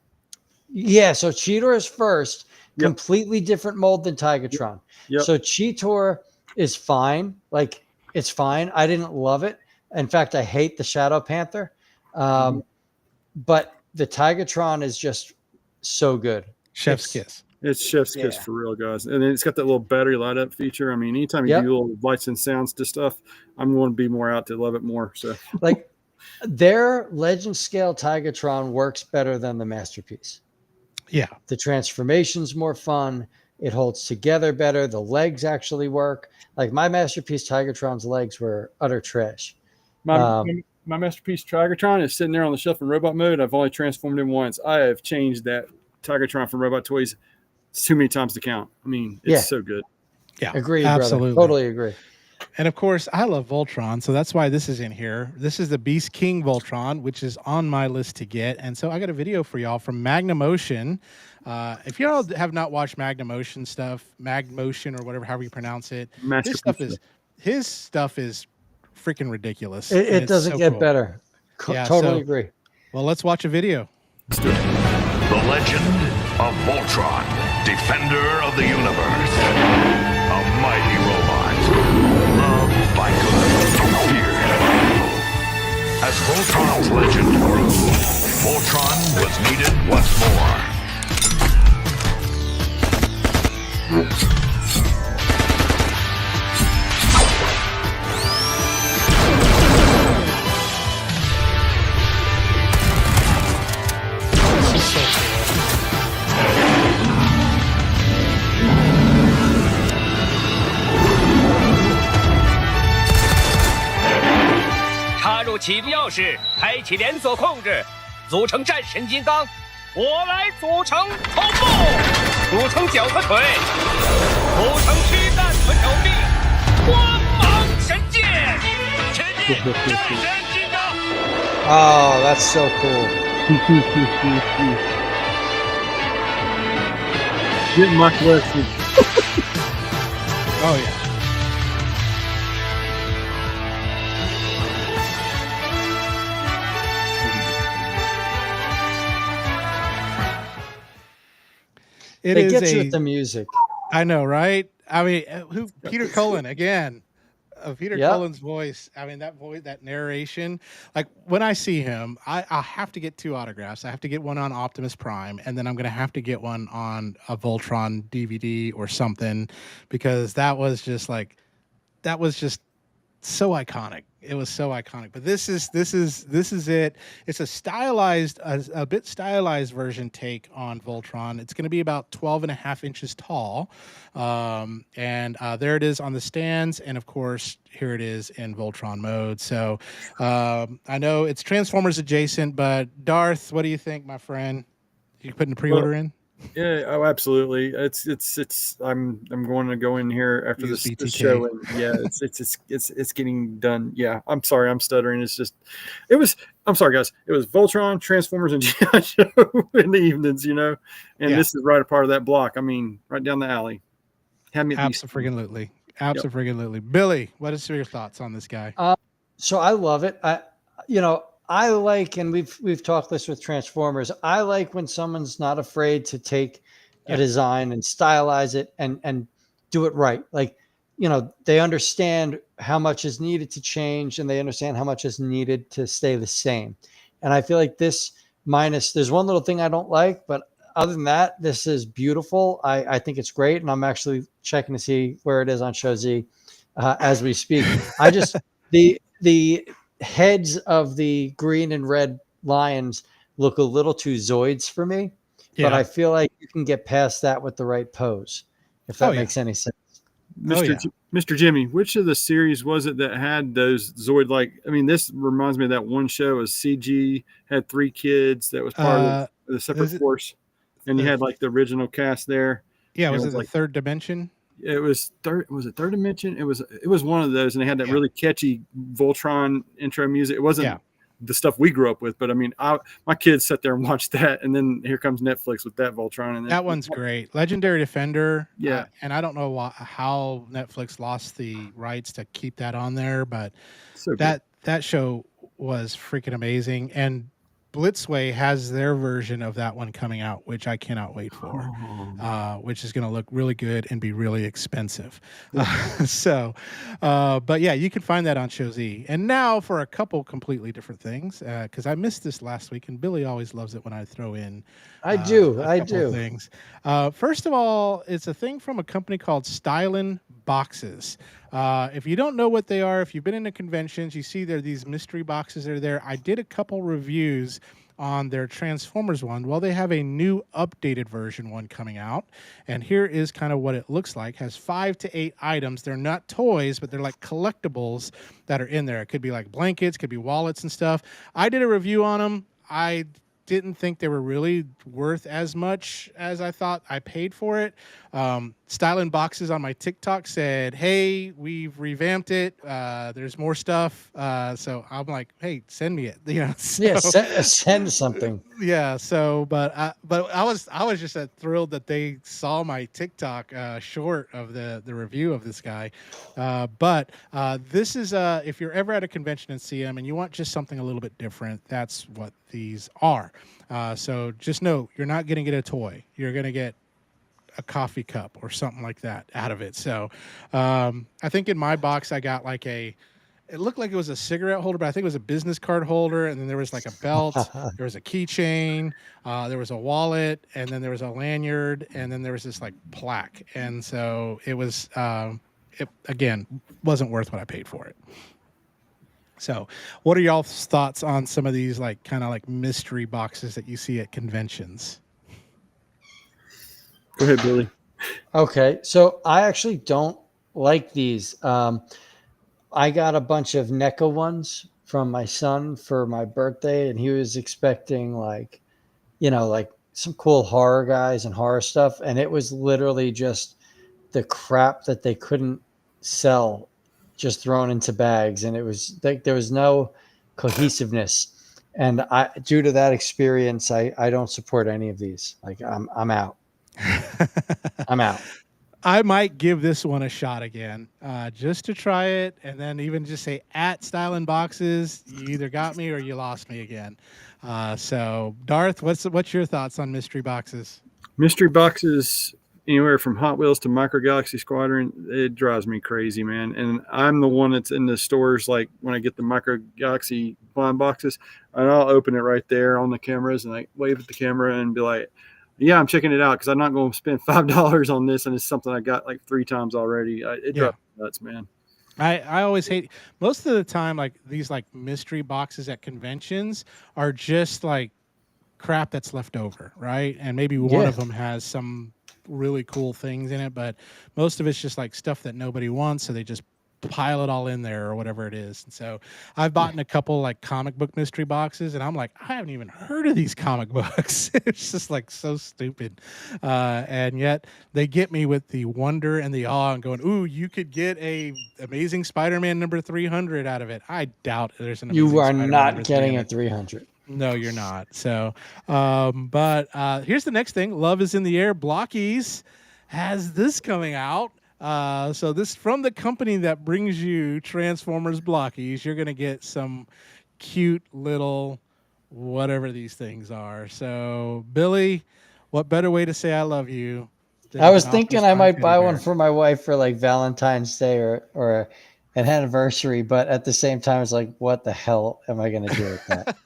Yeah, so Cheetor is first. Yep. Completely different mold than Tigatron. Yep. So Cheetor is fine. Like, it's fine. I didn't love it. In fact, I hate the Shadow Panther. But the Tigatron is just so good. Chef's kiss. It's chef's kiss for real, guys. And then it's got that little battery light up feature. I mean, anytime you do little lights and sounds to stuff, I'm going to be more out to love it more. So, like, their Legend scale Tigatron works better than the Masterpiece. Yeah. The transformation's more fun. It holds together better. The legs actually work. Like, my Masterpiece Tigatron's legs were utter trash. My Masterpiece Tigatron is sitting there on the shelf in robot mode. I've only transformed him once. I have changed that Tigatron from Robot Toys too many times to count. I mean, it's so good. Yeah, agree, absolutely, brother. Totally agree. And of course, I love Voltron, so that's why this is in here. This is the Beast King Voltron, which is on my list to get. And so I got a video for y'all from Magnemotion. If y'all have not watched Magnemotion stuff, Magmotion or whatever, however you pronounce it, his stuff is freaking ridiculous. It doesn't get better. Totally agree. Well, let's watch a video. The Legend of Voltron, Defender of the Universe. A mighty robot, loved by good, feared by evil. As Voltron's legend grew, Voltron was needed once more.插入启动钥匙，开启连锁控制，组成战神金刚。我来组成头部，组成脚和腿，组成躯干和手臂。光芒神剑，前进战神金刚。Oh, that's so cool. Get my question. Oh, yeah. It gets you with the music. I know, right? I mean, Peter Cullen again. Peter Cullen's voice. I mean, that narration. Like, when I see him, I have to get 2 autographs. I have to get one on Optimus Prime, and then I'm going to have to get one on a Voltron DVD or something, because that was just so iconic. It was so iconic. But this is it. It's a stylized, a bit stylized version take on Voltron. It's going to be about 12 and a half inches tall. And there it is on the stands. And of course, here it is in Voltron mode. So I know it's Transformers adjacent, but Darth, what do you think, my friend? You putting the pre-order in? Yeah, oh, absolutely. It's. I'm going to go in here after Use this BTK. show, and yeah, it's getting done. Yeah, I'm sorry, I'm stuttering. It was. I'm sorry, guys. It was Voltron, Transformers, and G.I. Joe in the evenings, and this is right a part of that block. I mean, right down the alley. Had me at these. Absolutely. Absolutely. Billy, what is your thoughts on this guy? So I love it. I like, and we've talked this with Transformers. I like when someone's not afraid to take a design and stylize it and do it right. Like, they understand how much is needed to change, and they understand how much is needed to stay the same. And I feel like there's one little thing I don't like, but other than that, this is beautiful. I think it's great, and I'm actually checking to see where it is on Show Z as we speak. I just the heads of the green and red lions look a little too Zoids for me, but I feel like you can get past that with the right pose, if that makes any sense. Mr. Jimmy, which of the series was it that had those Zoid-like? I mean, this reminds me of that one show. Was CG had 3 kids that was part of the separate force, and you had like the original cast there. Yeah, was it the Third Dimension? It was third. Was it Third Dimension? It was one of those, and they had that really catchy Voltron intro music. It wasn't the stuff we grew up with, but I mean, my kids sat there and watched that, and then here comes Netflix with that Voltron, and that one's great. Legendary Defender. Yeah, and I don't know how Netflix lost the rights to keep that on there, but that show was freaking amazing. And Blitzway has their version of that one coming out, which I cannot wait for, which is going to look really good and be really expensive. But yeah, you can find that on Show Z. And now for a couple completely different things, because I missed this last week, and Billy always loves it when I throw in. I do things. First of all, it's a thing from a company called Stylin' Boxes. If you don't know what they are, if you've been into conventions, you see there are these mystery boxes that are there. I did a couple reviews on their Transformers one. Well, they have a new updated version one coming out, and here is kind of what it looks like. It has 5 to 8 items. They're not toys, but they're like collectibles that are in there. It could be like blankets, could be wallets and stuff. I did a review on them. I didn't think they were really worth as much as I thought I paid for it. Stylin' Boxes on my TikTok said, hey, we've revamped it. There's more stuff. So I'm like, hey, send me it. Send something. Yeah. So, but I was just thrilled that they saw my TikTok short of the review of this guy. But this is if you're ever at a convention and see them and you want just something a little bit different, that's what these are. So just know you're not going to get a toy. You're going to get a coffee cup or something like that out of it. So I think in my box I got like it looked like it was a cigarette holder, but I think it was a business card holder, and then there was like a belt, there was a keychain, there was a wallet, and then there was a lanyard, and then there was this like plaque. And so it was it again wasn't worth what I paid for it. So what are y'all's thoughts on some of these like kind of like mystery boxes that you see at conventions? Go ahead, Billy. Okay, so I actually don't like these. I got a bunch of NECA ones from my son for my birthday, and he was expecting like some cool horror guys and horror stuff, and it was literally just the crap that they couldn't sell, just thrown into bags, and it was like there was no cohesiveness. And due to that experience, I don't support any of these. Like I'm out. I'm out. I might give this one a shot again, just to try it, and then even just say at Stylin' Boxes, you either got me or you lost me again. So, Darth, what's your thoughts on mystery boxes? Mystery boxes, anywhere from Hot Wheels to Micro Galaxy Squadron, it drives me crazy, man. And I'm the one that's in the stores, like when I get the Micro Galaxy blind boxes, and I'll open it right there on the cameras and like wave at the camera and be like, yeah, I'm checking it out because I'm not going to spend $5 on this, and it's something I got like 3 times already. It drives me nuts, man. I always hate most of the time like these like mystery boxes at conventions are just like crap that's left over, right? And maybe one Yeah. of them has some really cool things in it, but most of it's just like stuff that nobody wants, so they just pile it all in there or whatever it is. And so I've bought in a couple like comic book mystery boxes, and I'm like, I haven't even heard of these comic books. It's just like so stupid, and yet they get me with the wonder and the awe, and going, "Ooh, you could get a Amazing Spider-Man number 300 out of it." I doubt there's an You Amazing are Spider-Man not number getting a 300. 300. No, you're not. So, but here's the next thing. Love is in the air. Blockies has this coming out. So this from the company that brings you Transformers Blockies. You're gonna get some cute little whatever these things are. So Billy, what better way to say I love you than I with was an thinking Optimus I Prime might teddy buy one bear? for my wife for like Valentine's Day or an anniversary, but at the same time, it's like, what the hell am I going to do with that?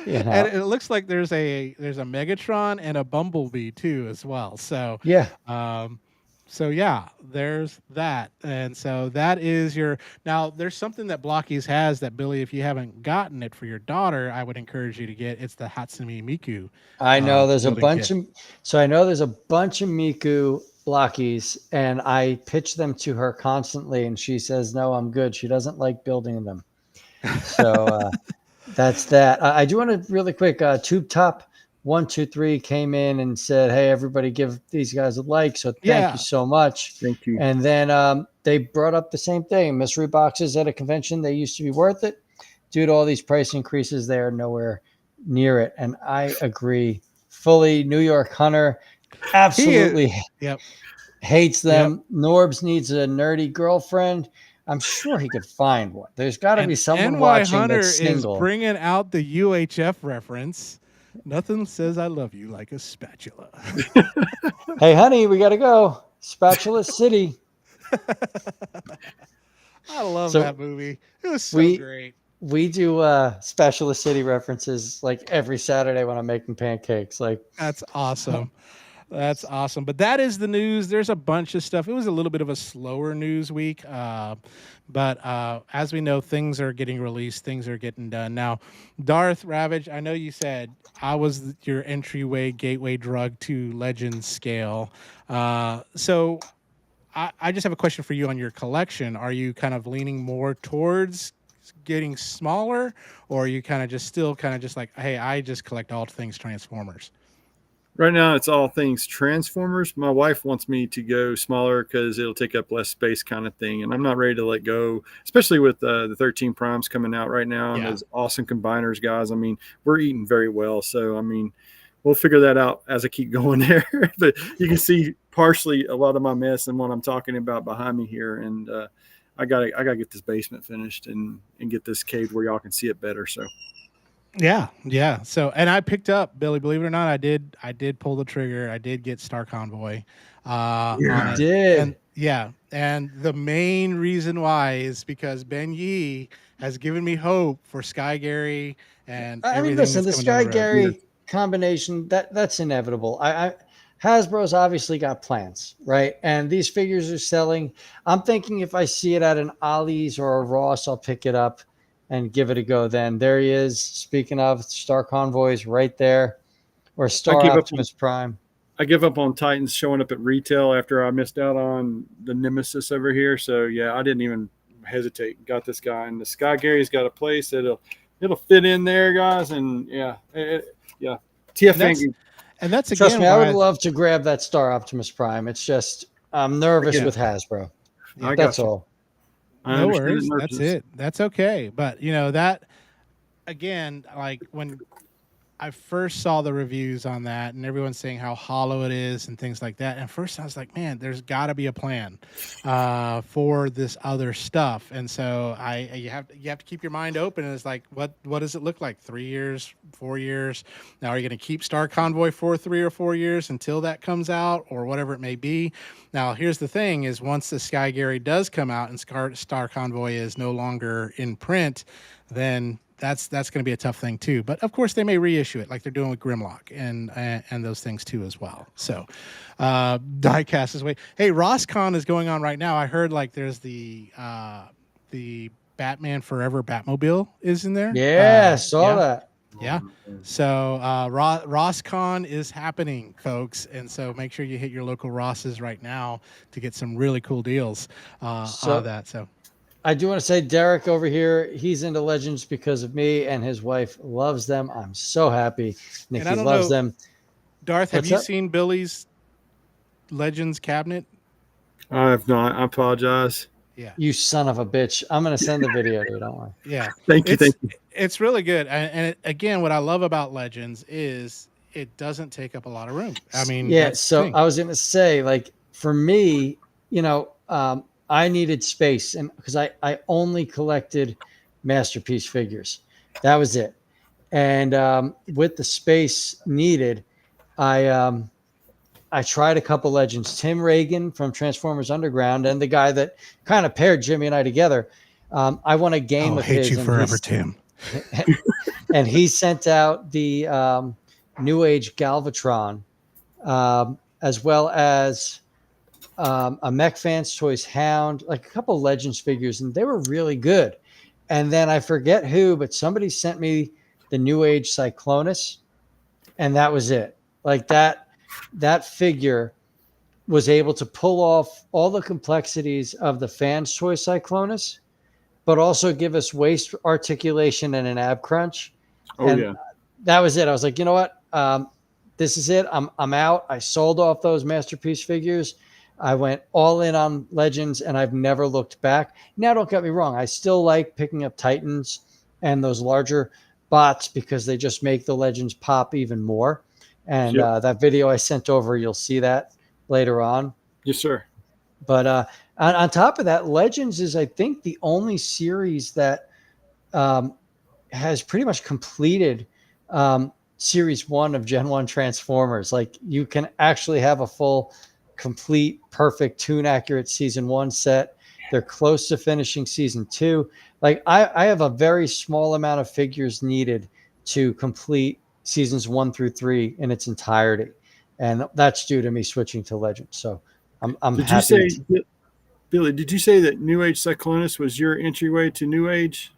You And know? it looks like there's a Megatron and a Bumblebee too as well. So, Yeah. um, so yeah, there's that, and so that is your. Now, there's something that Blockies has that Billy, if you haven't gotten it for your daughter, I would encourage you to get. It's the Hatsune Miku I know there's a building bunch kit. of, so I know there's a bunch of Miku blockies, and I pitch them to her constantly, and she says, no, I'm good. She doesn't like building them. So, that's that. I do want to really quick. Tube Top 123 came in and said, "Hey, everybody, give these guys a like." So thank you Yeah, so much. Thank you. And then they brought up the same thing: mystery boxes at a convention, they used to be worth it. Due to all these price increases, they are nowhere near it. And I agree fully. New York Hunter he is. absolutely Yep, hates yep. them. Norbs needs a nerdy girlfriend. I'm sure he could find one. There's got to be And someone NY watching Hunter that's is single. bringing out the UHF reference. Nothing says I love you like a spatula. Hey, honey, we got to go. Spatula City. I love So that movie. It was so we great. we do Spatula City references like every Saturday when I'm making pancakes. Like, That's awesome. That's awesome. But that is the news. There's a bunch of stuff. It was a little bit of a slower news week. But as we know, things are getting released, things are getting done. Now, Darth Ravage, I know you said I was your entryway, gateway drug to legend scale. So I just have a question for you on your collection. Are you kind of leaning more towards getting smaller, or are you kind of just still kind of just like, hey, I just collect all things Transformers? Right now, it's all things Transformers. My wife wants me to go smaller because it'll take up less space, kind of thing. And I'm not ready to let go, especially with the 13 primes coming out right now and Yeah. those awesome combiners, guys. I mean, we're eating very well. So, I mean, we'll figure that out as I keep going there. But you can see partially a lot of my mess and what I'm talking about behind me here. And I gotta get this basement finished and get this cave where y'all can see it better. So, Yeah, yeah. So, and I picked up Billy. Believe it or not, I did pull the trigger. I did get Star Convoy on you it, and did. yeah. And the main reason why is because Ben Yee has given me hope for Sky Gary and I mean, everything listen, that's the coming down Sky the road. yeah. Gary combination that's inevitable. Hasbro's obviously got plans, right? And these figures are selling. I'm thinking if I see it at an Ollie's or a Ross, I'll pick it up and give it a go. Then there he is. Speaking of Star Convoys, right there, or I Star give up on Optimus Prime. I give up on Titans showing up at retail after I missed out on the Nemesis over here. So yeah, I didn't even hesitate. Got this guy, and the Sky Gary's got a place that'll it'll fit in there, guys. And yeah, yeah. And that's TF and that's Trust again me, I would why. love to grab that Star Optimus Prime. It's just I'm nervous Yeah, with Hasbro. yeah. I That's got you. all. I No understand worries. the That's nervousness. it. That's okay. But that again, like when I first saw the reviews on that and everyone's saying how hollow it is and things like that. And first I was like, man, there's got to be a plan for this other stuff. And so you have to keep your mind open. And it's like, what does it look like? 3 years, 4 years? Now, are you going to keep Star Convoy for 3 or 4 years until that comes out or whatever it may be? Now, here's the thing: is once the Sky Gary does come out and Star Convoy is no longer in print, then that's going to be a tough thing too. But of course, they may reissue it like they're doing with Grimlock and those things too as well. So, diecast is way. Hey, RossCon is going on right now. I heard like there's the Batman Forever Batmobile is in there. Yeah, saw that. Yeah. So RossCon is happening, folks, and so make sure you hit your local Rosses right now to get some really cool deals on that. So I do want to say Derek over here, he's into Legends because of me, and his wife loves them. I'm so happy. Nikki loves them. Darth, have you seen Billy's Legends cabinet? I have not. I apologize. Yeah. You son of a bitch. I'm going to send the video to you. Don't worry. Yeah. Thank you. It's really good. And again, what I love about Legends is it doesn't take up a lot of room. I mean, yeah. So I was going to say, like, for me, I needed space, and because I only collected Masterpiece figures. That was it. And with the space needed, I tried a couple Legends. Tim Reagan from Transformers Underground, and the guy that kind of paired Jimmy and I together. I won a game with his. Hate you forever, Tim. And he sent out the New Age Galvatron, as well as a Mech Fans Toys Hound, like a couple Legends figures, and they were really good. And then I forget who, but somebody sent me the New Age Cyclonus, and that was it. Like that figure was able to pull off all the complexities of the Fans Toy Cyclonus, but also give us waist articulation and an ab crunch. That was it. I was like, you know what? This is it. I'm out. I sold off those Masterpiece figures. I went all in on Legends, and I've never looked back. Now, don't get me wrong. I still like picking up Titans and those larger bots because they just make the Legends pop even more. And that video I sent over, you'll see that later on. Yes, sir. But on top of that, Legends is, I think, the only series that has pretty much completed Series 1 of Gen 1 Transformers. Like, you can actually have a full, complete, perfect, tune-accurate Season 1 set. They're close to finishing Season 2. Like, I have a very small amount of figures needed to complete Seasons 1 through 3 in its entirety. And that's due to me switching to Legends. So I'm happy. Billy, did you say that New Age Cyclonus was your entryway to New Age?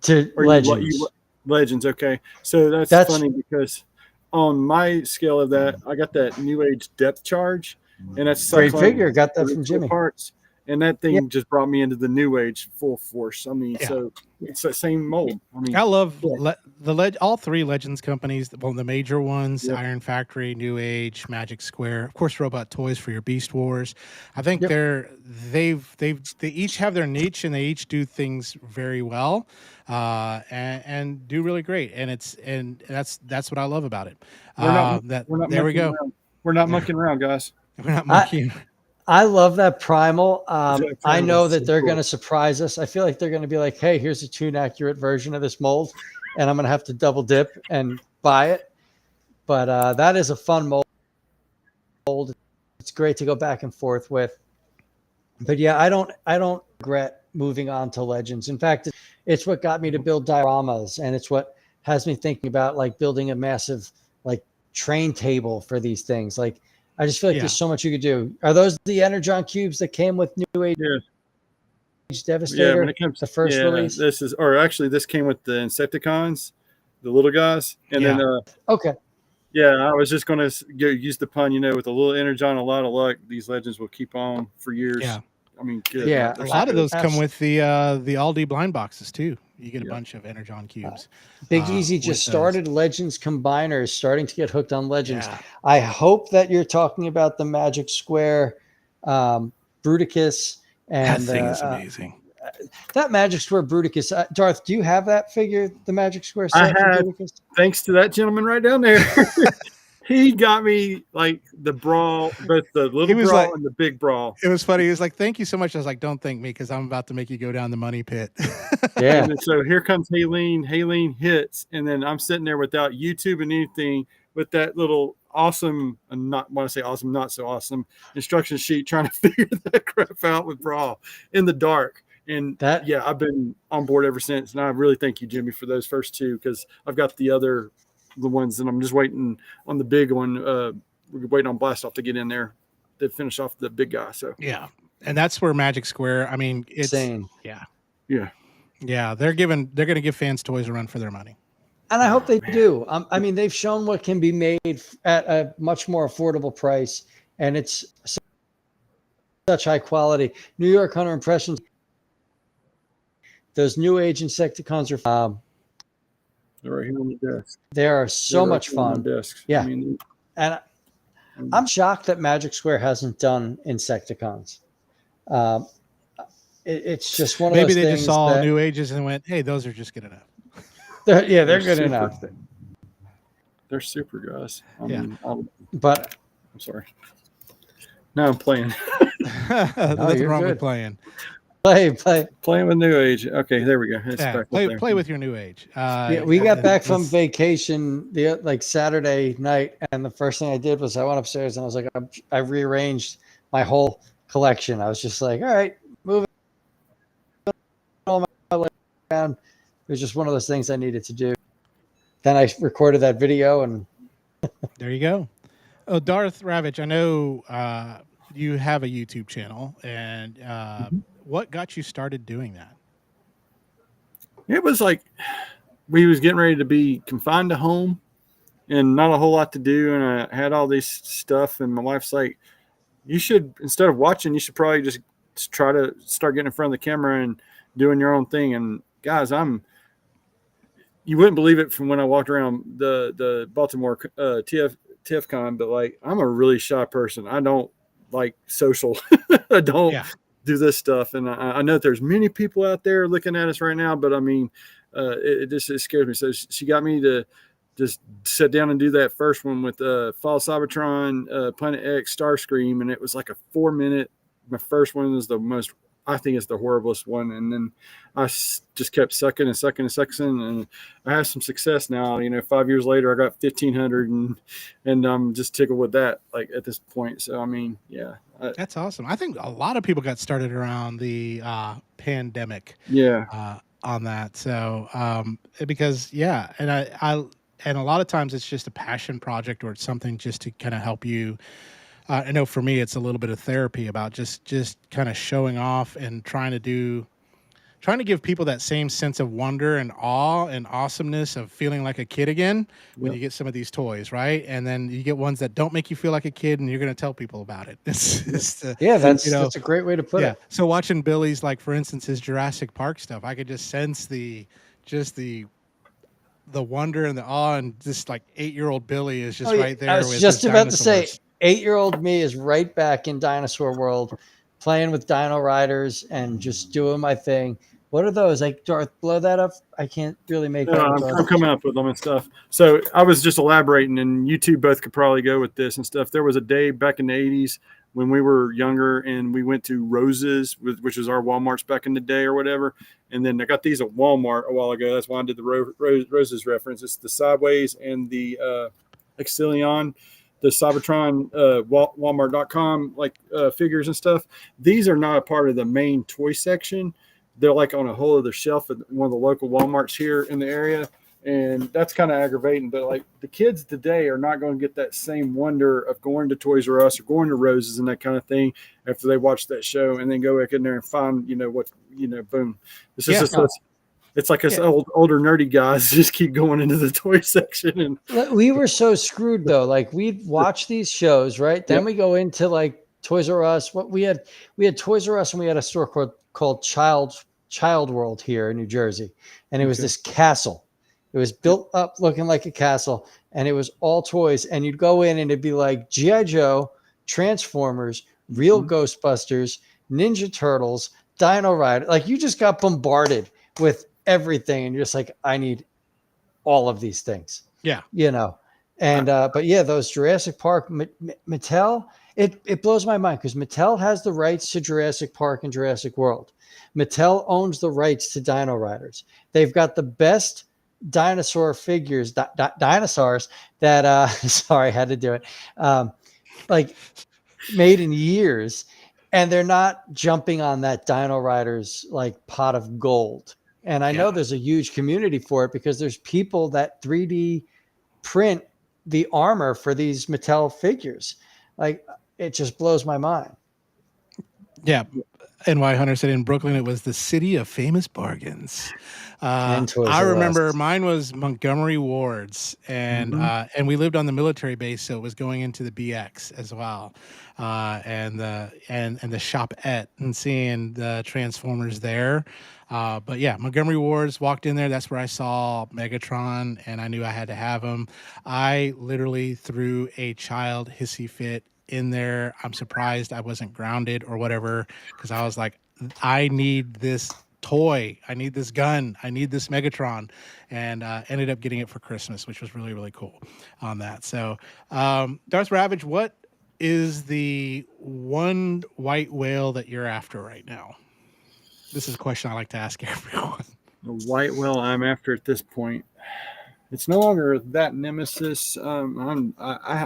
To Legends. Legends, okay. So that's funny because on my scale of that, I got that New Age Depth Charge, and that's great figure. Got that from Jimmy. Parts, and that thing just brought me into the New Age full force. I mean, so it's the same mold. I mean, I love all three Legends companies. The major ones: Iron Factory, New Age, Magic Square, of course, Robot Toys for your Beast Wars. I think they each have their niche, and they each do things very well, and do really great. And that's what I love about it. There we go. We're not mucking around, guys. We're not monkeying. I love that Primal. I know that they're going to surprise us. I feel like they're going to be like, hey, here's a tune accurate version of this mold, and I'm going to have to double dip and buy it. But that is a fun mold. It's great to go back and forth with. But yeah, I don't regret moving on to Legends. In fact, it's what got me to build dioramas, and it's what has me thinking about like building a massive like train table for these things. Like, I just feel like there's so much you could do. Are those the Energon cubes that came with New Age Devastator? Yeah, when it comes the first release. This came with the Insecticons, the little guys, and then okay. Yeah, I was just going to use the pun. With a little Energon, a lot of luck, these Legends will keep on for years. Yeah. I mean, good. Yeah, a lot of those come with the Aldi blind boxes too. You get a bunch of Energon cubes. Big Easy just started Legends Combiners, starting to get hooked on Legends. Yeah. I hope that you're talking about the Magic Square Bruticus. And that thing is amazing. That Magic Square Bruticus. Darth, do you have that figure, the Magic Square set? I had, thanks to that gentleman right down there. He got me like the brawl, both the little brawl and the big brawl. It was funny. He was like, "Thank you so much." I was like, "Don't thank me, because I'm about to make you go down the money pit." Yeah. And so here comes Haleen. Haleen hits, and then I'm sitting there without YouTube and anything, with that little awesome, and not want to say awesome, not so awesome instruction sheet, trying to figure that crap out with brawl in the dark. And That yeah, I've been on board ever since. And I really thank you, Jimmy, for those first two, because I've got the ones, and I'm just waiting on the big one. We're waiting on Blast Off to get in there to finish off the big guy. So Yeah, and that's where Magic Square. I mean, it's insane. yeah, yeah, they're going to give fans toys a run for their money. And I hope they do. I mean, they've shown what can be made at a much more affordable price, and it's such high quality. New York Hunter Impressions. Those New Age Insecticons are they're right here on the desk. they are so They're right much here on fun. my desk. Yeah. I mean, And I'm shocked that Magic Square hasn't done Insecticons. It's just one of Maybe those they things just saw that, New Ages and went, "Hey, those are just good enough." they're good super. enough. They're super, guys. I Yeah. mean, But I'm sorry. Now I'm playing. Nothing you're wrong good. with playing. Playing with New Age. Okay, there we go. It's Yeah, back up there. play with your New Age. yeah, we got and back from let's- vacation like Saturday night, and the first thing I did was I went upstairs and I was like, I rearranged my whole collection. I was just like, all right, move it all my way down. It was just one of those things I needed to do. Then I recorded that video, and There you go. Oh, Darth Ravage, I know you have a YouTube channel, and what got you started doing that? It was like we was getting ready to be confined to home and not a whole lot to do, and I had all this stuff, and my wife's like, you should, instead of watching, you should probably just try to start getting in front of the camera and doing your own thing. And guys, you wouldn't believe it from when I walked around the Baltimore TFCon, but like, I'm a really shy person. I don't like social. I don't do this stuff. And I know that there's many people out there looking at us right now, but I mean, it scares me. So she got me to just sit down and do that first one with Fall Cybertron, Planet X, Starscream, and it was like a 4-minute. My first one was the most, I think it's the horriblest one, and then I just kept sucking, and I have some success now. 5 years later, I got 1,500, and I'm just tickled with that. Like at this point, so I mean, yeah, That's awesome. I think a lot of people got started around the pandemic. Yeah. On that, so because and a lot of times it's just a passion project, or it's something just to kind of help you. I know for me, it's a little bit of therapy about just kind of showing off and trying to give people that same sense of wonder and awe and awesomeness of feeling like a kid again when you get some of these toys, right? And then you get ones that don't make you feel like a kid, and you're going to tell people about it. That's a great way to put it. So watching Billy's, like for instance, his Jurassic Park stuff, I could just sense the wonder and the awe, and just like 8-year-old Billy is just right there. I was just about to say, 8-year-old me is right back in dinosaur world, playing with Dino Riders and just doing my thing. What are those? Like, Darth, blow that up. I can't really make that. I'm coming up with them and stuff. So I was just elaborating, and you two both could probably go with this and stuff. There was a day back in the 80s when we were younger, and we went to Rose's, which was our Walmarts back in the day or whatever. And then I got these at Walmart a while ago. That's why I did the Rose's reference. It's the Sideways and the Exilion, the Cybertron, Walmart.com, figures and stuff. These are not a part of the main toy section. They're like on a whole other shelf at one of the local Walmarts here in the area. And that's kind of aggravating. But like the kids today are not going to get that same wonder of going to Toys R Us or going to Rose's and that kind of thing after they watch that show and then go back in there and find, boom. It's just it's like us older nerdy guys just keep going into the toy section. And we were so screwed though. Like we'd watch these shows, right? Then we go into like Toys R Us. What we had Toys R Us, and we had a store called Child World here in New Jersey, and it was this castle. It was built up looking like a castle, and it was all toys. And you'd go in, and it'd be like G.I. Joe, Transformers, real Ghostbusters, Ninja Turtles, Dino Rider. Like you just got bombarded with everything, and you're just like, I need all of these things. Yeah, And but yeah, those Jurassic Park, Mattel. It blows my mind because Mattel has the rights to Jurassic Park and Jurassic World. Mattel owns the rights to Dino Riders. They've got the best dinosaur figures, dinosaurs that sorry, I had to do it. Like made in years. and they're not jumping on that Dino Riders like pot of gold. And I know Yeah. there's a huge community for it because there's people that 3D print the armor for these Mattel figures. Like, it just blows my mind. Yeah. NY Hunter said in Brooklyn it was the city of famous bargains. And Toys I R remember Us. mine was Montgomery Ward's, and we lived on the military base, so it was going into the BX as well, and the shopette and seeing the Transformers there. But yeah, Montgomery Ward's, walked in there. That's where I saw Megatron, and I knew I had to have him. I literally threw a child hissy fit in there. I'm surprised I wasn't grounded or whatever, because I was like, I need this toy, I need this gun, I need this Megatron, and ended up getting it for Christmas, which was really, really cool on that. So, Darth Ravage, what is the one white whale that you're after right now? This is a question I like to ask everyone. The white whale I'm after at this point. It's no longer that nemesis. I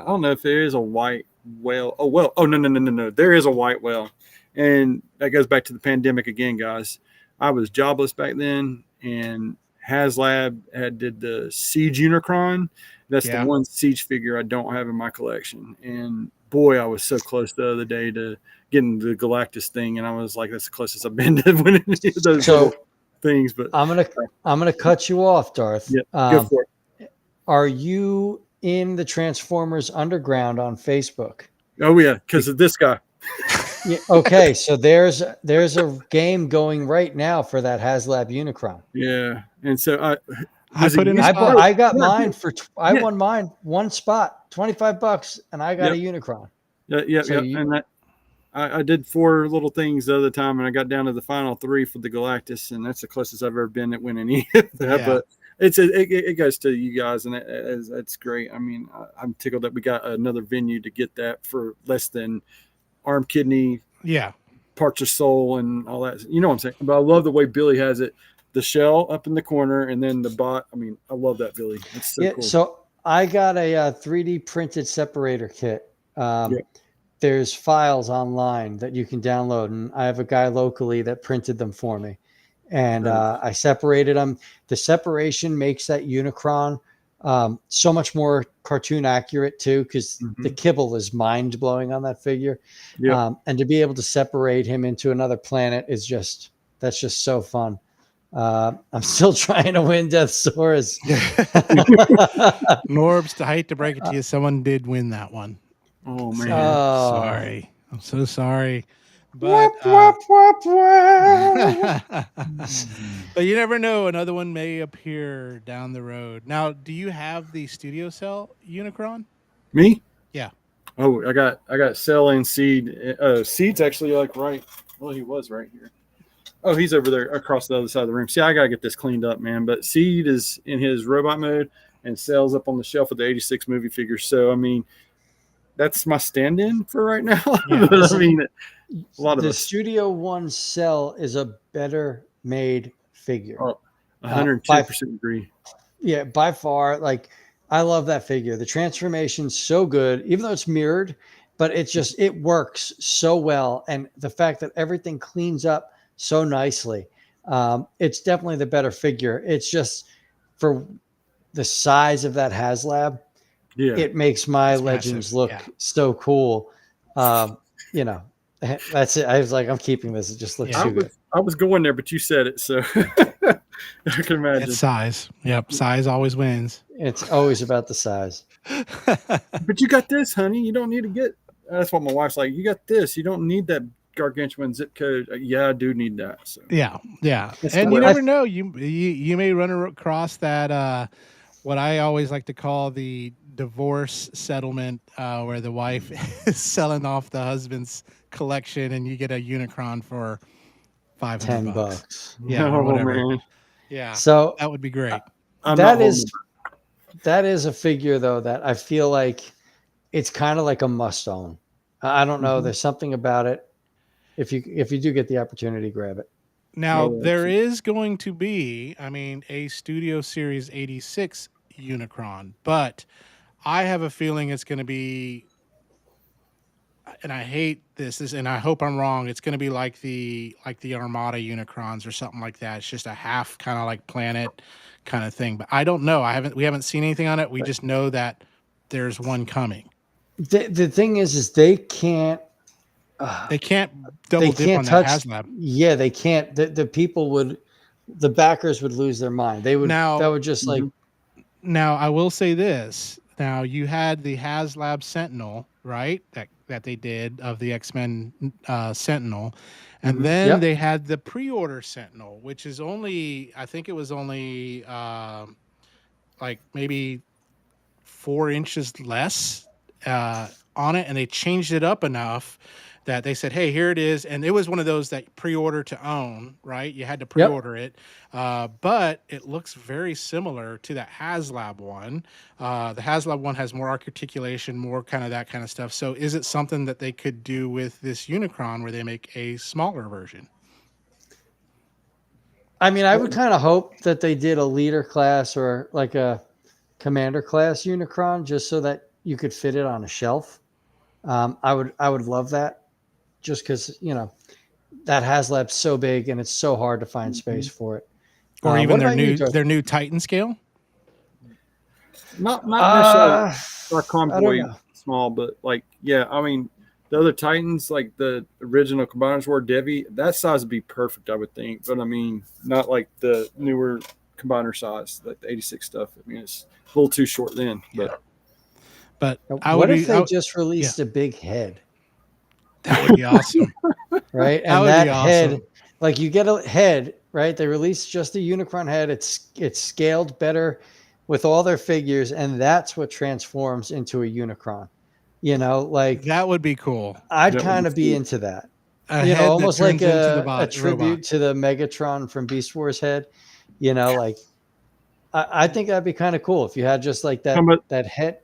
don't know if there is a white whale. Oh well. Oh no. There is a white whale, and that goes back to the pandemic again, guys. I was jobless back then, and HasLab did the Siege Unicron. That's Yeah. the one Siege figure I don't have in my collection. And boy, I was so close the other day to getting the Galactus thing, and I was like, that's the closest I've been to winning those So little things. But I'm gonna cut you off, Darth. yeah, go for it. Are you in the Transformers Underground on Facebook? Oh yeah, because of this guy. Yeah, okay, so there's a game going right now for that HasLab Unicron. Yeah, and so I put in a I spot. I got Yeah, mine for I yeah. won mine one spot, $25, and I got a Unicron. Yeah, So and that I did 4 little things the other time, and I got down to the final 3 for the Galactus, and that's the closest I've ever been at winning any of that. Yeah. But it goes to you guys, and that's great. I mean, I'm tickled that we got another venue to get that for less than arm, kidney, Yeah. parts of soul, and all that. You know what I'm saying? But I love the way Billy has it. The shell up in the corner, and then the bot. I mean, I love that, Billy. It's so cool. So I got a 3D printed separator kit. There's files online that you can download, and I have a guy locally that printed them for me, and I separated them. The separation makes that Unicron so much more cartoon accurate too, because the kibble is mind blowing on that figure. And to be able to separate him into another planet is that's just so fun. I'm still trying to win Deathsaurus. Norbs, I hate to break it to you, someone did win that one. Oh man, Sorry, I'm so sorry, but but you never know, another one may appear down the road. Now, do you have the Studio Cell Unicron? me? Yeah. Oh, I got Cell and Seed. Seed's actually like right. Well, he was right here. Oh, he's over there across the other side of the room. See, I gotta get this cleaned up, man. But Seed is in his robot mode, and Cell's up on the shelf with the '86 movie figures. So, I mean, that's my stand-in for right now. Yeah. I mean, a lot of the us. Studio One Cell is a better made figure. Oh, 110% agree. Yeah, by far. Like, I love that figure. The transformation's so good, even though it's mirrored, but it works so well. And the fact that everything cleans up so nicely, it's definitely the better figure. It's just for the size of that HasLab, it makes my Legends look so cool. That's it. I was like, I'm keeping this. It just looks too good. I was going there, but you said it, so I can imagine. It's size. Yep, size always wins. It's always about the size. But you got this, honey. You don't need to get. That's what my wife's like. You got this. You don't need that gargantuan zip code. Yeah, I do need that. So yeah. That's And the you way. never know. You may run across that what I always like to call the divorce settlement, where the wife is selling off the husband's collection, and you get a Unicron for $500. Yeah, or whatever. Man. Yeah. So that would be great. That is a figure though that I feel like it's kind of like a must own. I don't know. There's something about it. If you do get the opportunity, grab it. Now there is going to be, a Studio Series 86 Unicron, but I have a feeling it's going to be and I hate and I hope I'm wrong. It's going to be like the Armada Unicrons or something like that. It's just a half kind of like planet kind of thing. But I don't know. We haven't seen anything on it. We just know that there's one coming. The thing is they can't. They can't They double dip can't on that touch. HasLab. Yeah, they can't. The people would, the backers would lose their mind. They would. Now, That would just like. Now, I will say this. Now, you had the HasLab Sentinel, right? That they did of the X-Men Sentinel. And then Yep. they had the pre-order Sentinel, which is only, I think it was only like maybe 4 inches less on it. And they changed it up enough that they said, hey, here it is. And it was one of those that pre-order to own, right? You had to pre-order it. But it looks very similar to that HasLab one. The HasLab one has more articulation, more kind of that kind of stuff. So is it something that they could do with this Unicron where they make a smaller version? I mean, I would kind of hope that they did a leader class or like a commander class Unicron just so that you could fit it on a shelf. I would love that. Just because that HasLab's so big and it's so hard to find space for it, or even their new Titan scale. Not necessarily our convoy small, but like I mean the other Titans, like the original combiners were Devi, that size would be perfect, I would think. But I mean, not like the newer combiner size, like the 86 stuff. I mean, it's a little too short then. But what if they just released a big head? That would be awesome. Right? And that head, like you get a head, right? They released just a Unicron head. It's scaled better with all their figures, and that's what transforms into a Unicron. Like that would be cool. I'd kind of be into that. Almost like a tribute to the Megatron from Beast Wars head. Like I think that'd be kind of cool if you had just like that head.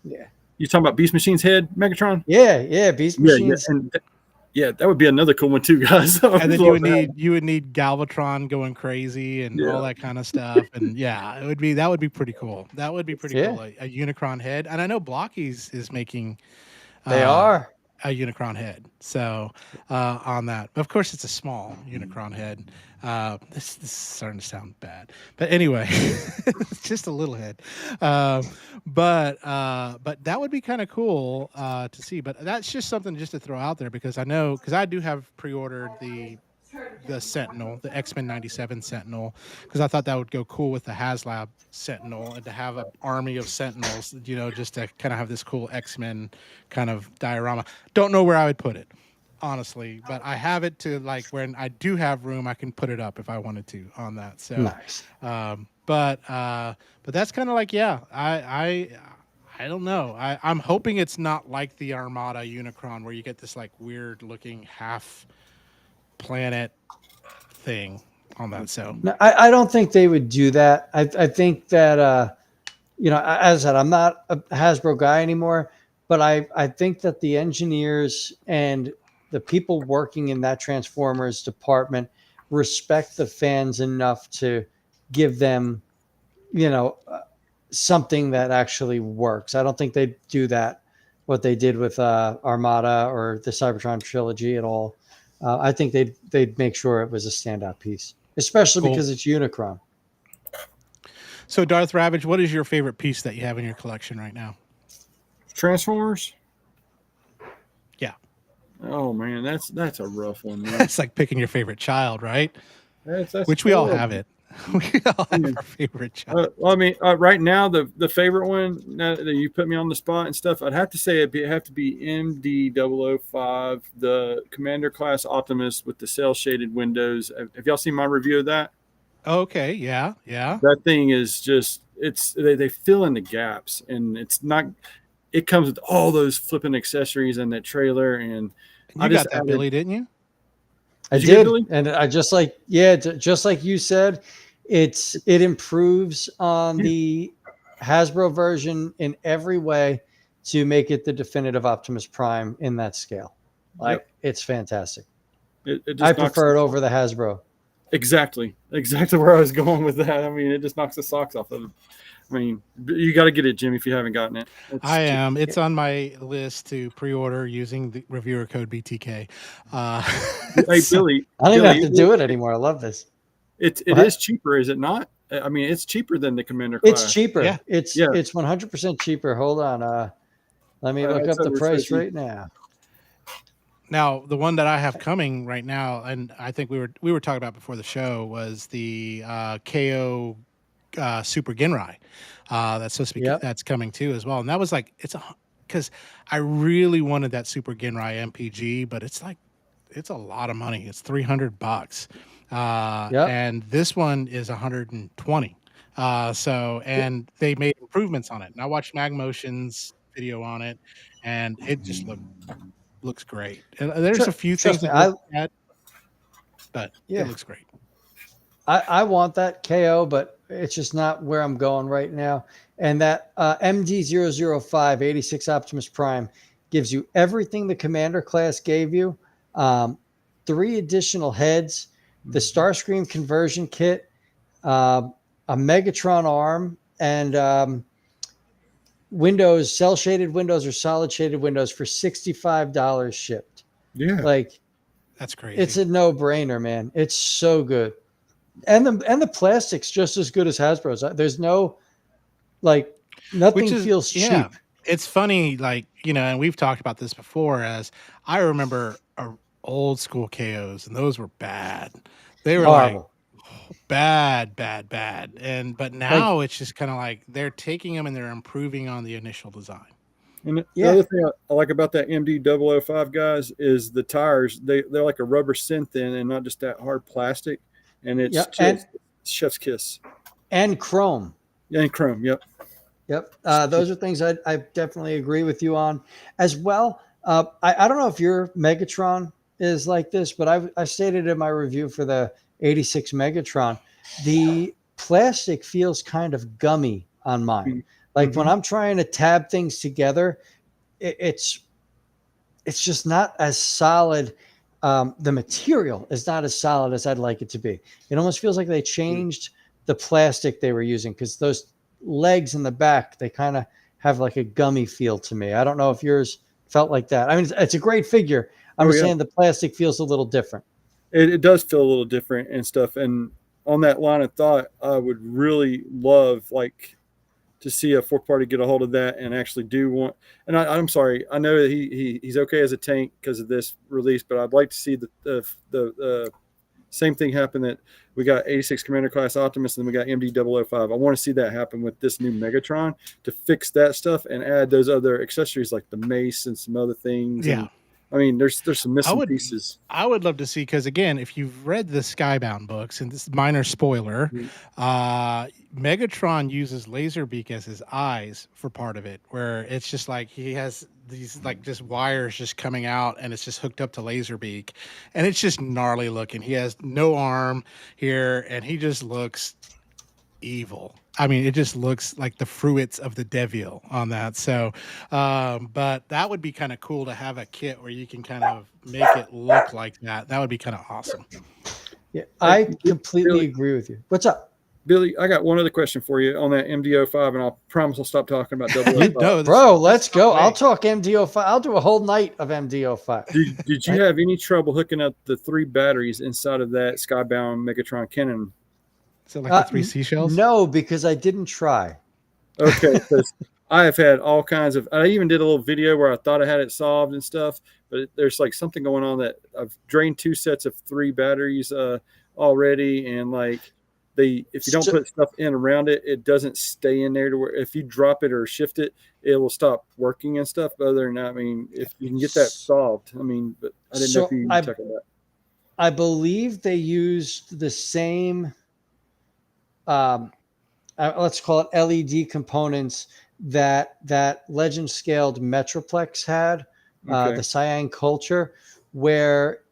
Yeah. You talking about Beast Machine's head, Megatron? Yeah, Beast Machine's. Yeah, that would be another cool one too, guys. And then you would need Galvatron going crazy and all that kind of stuff. And that would be pretty cool. That would be pretty cool. A Unicron head. And I know Blockies is making they are a Unicron head. So on that, of course, it's a small Unicron head. This is starting to sound bad, but anyway, it's just a little head. But that would be kind of cool to see. But that's just something just to throw out there because I do have pre-ordered the Sentinel, the X-Men 97 Sentinel, because I thought that would go cool with the HasLab Sentinel and to have an army of Sentinels, just to kind of have this cool X-Men kind of diorama. Don't know where I would put it, honestly, but I have it to like when I do have room, I can put it up if I wanted to on that. So nice. But that's kind of like, I don't know. I'm hoping it's not like the Armada Unicron where you get this like weird looking half planet thing on that. So no, I don't think they would do that. I think that as I said, I'm not a Hasbro guy anymore, but I think that the engineers and the people working in that Transformers department respect the fans enough to give them something that actually works. I don't think they'd do that what they did with Armada or the Cybertron trilogy at all. I think they'd make sure it was a standout piece, especially because it's Unicron. So, Darth Ravage, what is your favorite piece that you have in your collection right now? Transformers? Yeah. Oh man, that's a rough one. Man. That's like picking your favorite child, right? That's which we all have it. We all have our favorite child. I mean, right now the favorite one now that you put me on the spot and stuff, I'd have to say it'd have to be MD-005, the Commander Class Optimus with the cell shaded windows. Have y'all seen my review of that? Okay, yeah. That thing is just they fill in the gaps, and it comes with all those flipping accessories and that trailer. And you got that, Billy, didn't you? I did, and I just like you said, it improves on the Hasbro version in every way to make it the definitive Optimus Prime in that scale. Like it's fantastic. I prefer it over the Hasbro. Exactly where I was going with that. I mean, it just knocks the socks off of it. I mean, you got to get it, Jim, if you haven't gotten it. I am. It's on my list to pre-order using the reviewer code BTK. Hey, so- Billy. I don't even Billy, have to do it anymore. I love this. It What? is cheaper, is it not? I mean, it's cheaper than the Commander class. It's cheaper. Yeah. It's Yeah. it's 100% cheaper. Hold on. Let me look That's up the over price safety. right now. Now, the one that I have coming right now, and I think we were talking about before the show, was the KO Super Genrai. That's supposed to be Yep. that's coming too as well. And that was like because I really wanted that Super Genrai MPG, but it's a lot of money. It's $300. Yep. And this one is 120. And they made improvements on it. And I watched Magmotion's video on it, and it just looks great. And there's a few Trust things me, that look bad, but Yeah. it looks great. I want that KO, but it's just not where I'm going right now. And that MD005 86 Optimus Prime gives you everything the Commander class gave you. 3 additional heads, the Starscream conversion kit, a Megatron arm, and windows, cell shaded windows or solid shaded windows for $65 shipped. Yeah. Like, That's crazy. it's a no brainer, man. It's so good. And the plastic's just as good as Hasbro's. There's no, like, nothing feels cheap. Yeah, it's funny, like, and we've talked about this before, as I remember old school KOs, and those were bad. They were Horrible. like bad. But now it's just kind of like they're taking them and they're improving on the initial design. And the Yeah. other thing I like about that MD005 guys is the tires. They're like a rubber synth in, and not just that hard plastic. And it's Yep, just chef's kiss. And chrome. Yeah, and chrome. Yep. Yep. Those are things I definitely agree with you on as well. I don't know if your Megatron is like this, but I stated in my review for the 86 Megatron, the plastic feels kind of gummy on mine. Like when I'm trying to tab things together, it's just not as solid. The material is not as solid as I'd like it to be. It almost feels like they changed the plastic they were using, because those legs in the back, they kind of have like a gummy feel to me. I don't know if yours felt like that. I mean, it's a great figure. I'm just saying the plastic feels a little different. It does feel a little different and stuff. And on that line of thought, I would really love to see a fourth party get a hold of that and actually do one. And I'm sorry, I know that he's okay as a tank because of this release, but I'd like to see the same thing happen that we got 86 Commander Class Optimus and then we got MD005. I want to see that happen with this new Megatron to fix that stuff and add those other accessories like the mace and some other things. Yeah. And, I mean, there's some missing pieces. I would love to see, because again, if you've read the Skybound books, and this minor spoiler, Megatron uses Laserbeak as his eyes for part of it, where it's just like he has these like just wires just coming out, and it's just hooked up to Laserbeak, and it's just gnarly looking. He has no arm here, and he just looks evil. I mean, it just looks like the fruits of the devil on that. So, but that would be kind of cool to have a kit where you can kind of make it look like that. That would be kind of awesome. Yeah, I completely agree with you. What's up, Billy? I got one other question for you on that MD05, and I promise I'll stop talking about 005. Bro, let's go. I'll talk MD05. I'll do a whole night of MD05. Did you have any trouble hooking up the 3 batteries inside of that Skybound Megatron cannon? Is it like the 3 seashells? No, because I didn't try. Okay, because I have had all kinds of. I even did a little video where I thought I had it solved and stuff, but there's like something going on that I've drained 2 sets of 3 batteries already, and like if you don't put stuff in around it, it doesn't stay in there to where if you drop it or shift it, it will stop working and stuff. But other than that, I mean, if you can get that solved, I mean, but I didn't know if you check on that. I believe they used the same. Let's call it LED components that legend scaled Metroplex had, the Cyan Culture, where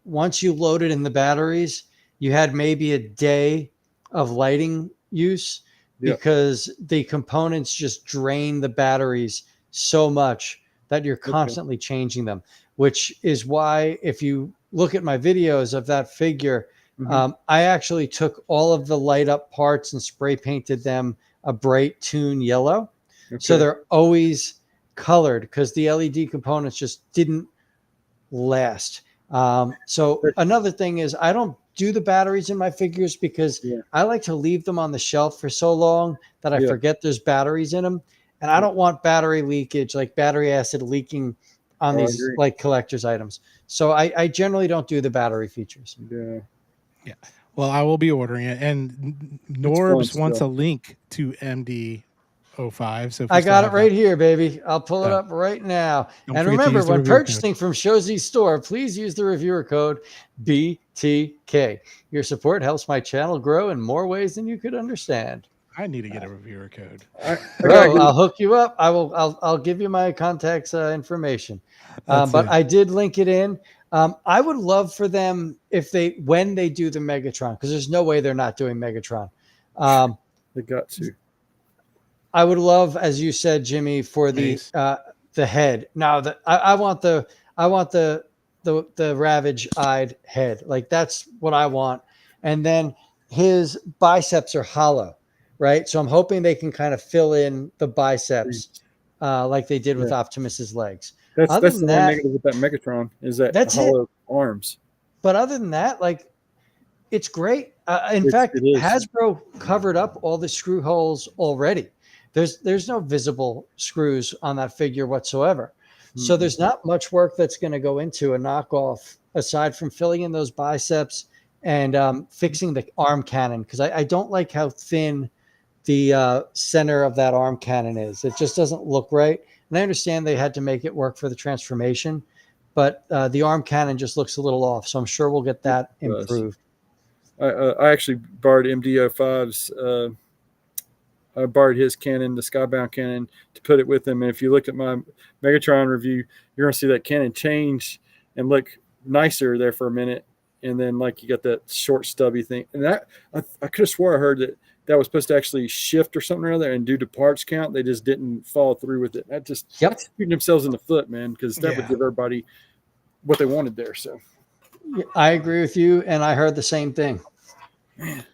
once you loaded in the batteries, you had maybe a day of lighting use because the components just drain the batteries so much that you're constantly changing them, which is why if you look at my videos of that figure, I actually took all of the light up parts and spray painted them a bright tune yellow. Okay. So they're always colored because the LED components just didn't last. So another thing is I don't do the batteries in my figures because I like to leave them on the shelf for so long that I forget there's batteries in them. And I don't want battery leakage, like battery acid leaking on these like collector's items. So I generally don't do the battery features. Yeah. Yeah. Well, I will be ordering it. And Norbs wants a link to MD05. So if I got it right here, baby. I'll pull it up right now. And remember, when purchasing from Showzi's store, please use the reviewer code BTK. Your support helps my channel grow in more ways than you could understand. I need to get a reviewer code. Bro, I'll hook you up. I'll give you my contacts information. But I did link it in. I would love for them when they do the Megatron, because there's no way they're not doing Megatron. They got to. I would love, as you said, Jimmy, for the head. Now I want the Ravage-eyed head. Like that's what I want. And then his biceps are hollow, right? So I'm hoping they can kind of fill in the biceps like they did with Optimus's legs. That's the one negative with that Megatron is that hollow arms. But other than that, like it's great. In fact, Hasbro covered up all the screw holes already. There's no visible screws on that figure whatsoever. So there's not much work that's going to go into a knockoff aside from filling in those biceps and fixing the arm cannon, because I don't like how thin the center of that arm cannon is. It just doesn't look right. And I understand they had to make it work for the transformation, but the arm cannon just looks a little off. So I'm sure we'll get that improved. I actually borrowed MD05's. I borrowed his cannon, the Skybound cannon, to put it with him. And if you look at my Megatron review, you're going to see that cannon change and look nicer there for a minute. And then, like, you got that short, stubby thing. And that I could have swore I heard that was supposed to actually shift or something or other. And due to parts count, they just didn't follow through with it. That just shooting themselves in the foot, man, because that would give everybody what they wanted there. So I agree with you. And I heard the same thing.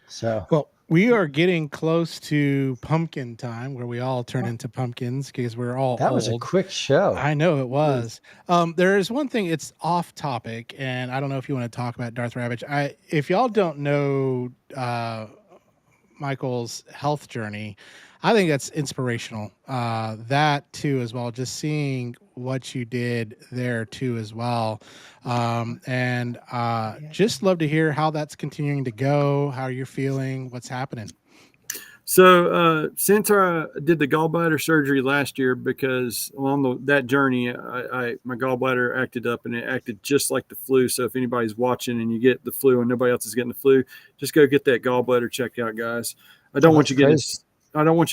So, well, we are getting close to pumpkin time, where we all turn into pumpkins because we're all That was a quick show. I know it was. There is one thing, it's off topic, and I don't know if you want to talk about Darth Ravage. If y'all don't know Michael's health journey, I think that's inspirational. That too, as well, just seeing what you did there too, as well. And just love to hear how that's continuing to go, how you're feeling, what's happening. So since I did the gallbladder surgery last year, because along that journey, my gallbladder acted up, and it acted just like the flu. So if anybody's watching and you get the flu and nobody else is getting the flu, just go get that gallbladder checked out, guys. I don't want you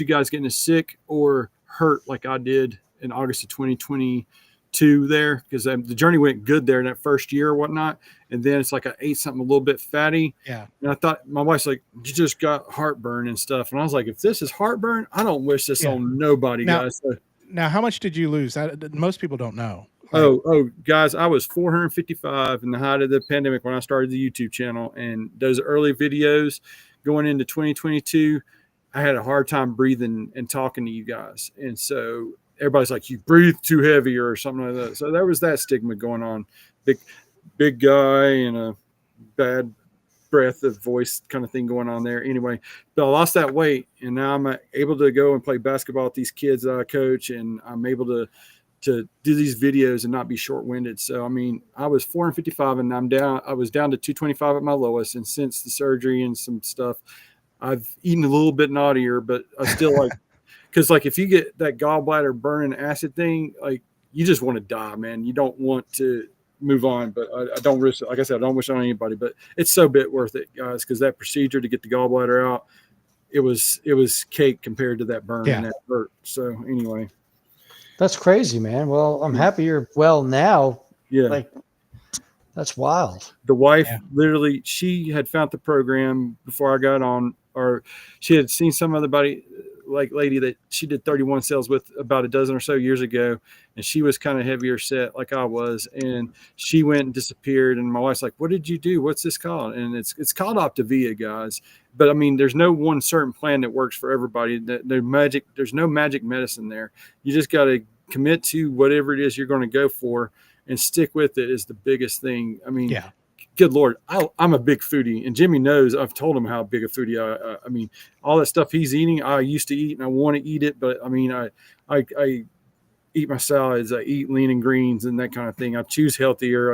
guys getting sick or hurt like I did in August of 2022 there, because the journey went good there in that first year or whatnot. And then it's like I ate something a little bit fatty. Yeah. And I thought, my wife's like, you just got heartburn and stuff. And I was like, if this is heartburn, I don't wish this on nobody, guys. So, now, how much did you lose? Most people don't know. Oh, guys, I was 455 in the height of the pandemic when I started the YouTube channel. And those early videos going into 2022, I had a hard time breathing and talking to you guys. And so everybody's like, you breathe too heavy or something like that. So there was that stigma going on. Big guy and a bad breath of voice kind of thing going on there. Anyway, but I lost that weight, and now I'm able to go and play basketball with these kids that I coach, and I'm able to do these videos and not be short-winded. So, I mean, I was 455 and I was down to 225 at my lowest. And since the surgery and some stuff, I've eaten a little bit naughtier, but I still like, because like if you get that gallbladder burning acid thing, like you just want to die, man. You don't want to move on, but I don't risk it. Like I said, I don't wish it on anybody, but it's so bit worth it, guys, because that procedure to get the gallbladder out, it was cake compared to that burn and that hurt. So anyway. That's crazy, man. Well, I'm happy you're well now. Yeah. Like, that's wild. The wife literally, she had found the program before I got on, or she had seen some other buddy like lady that she did 31 sales with about a dozen or so years ago, and she was kind of heavier set like I was, and she went and disappeared. And my wife's like, "What did you do? What's this called?" And it's called Optavia, guys. But I mean, there's no one certain plan that works for everybody. There's no magic medicine there. You just got to commit to whatever it is you're going to go for and stick with it is the biggest thing. I mean, Yeah. Good Lord, I'm a big foodie, and Jimmy knows. I've told him how big a foodie I mean, all that stuff he's eating, I used to eat, and I want to eat it. But I mean, I eat my salads, I eat lean and greens, and that kind of thing. I choose healthier.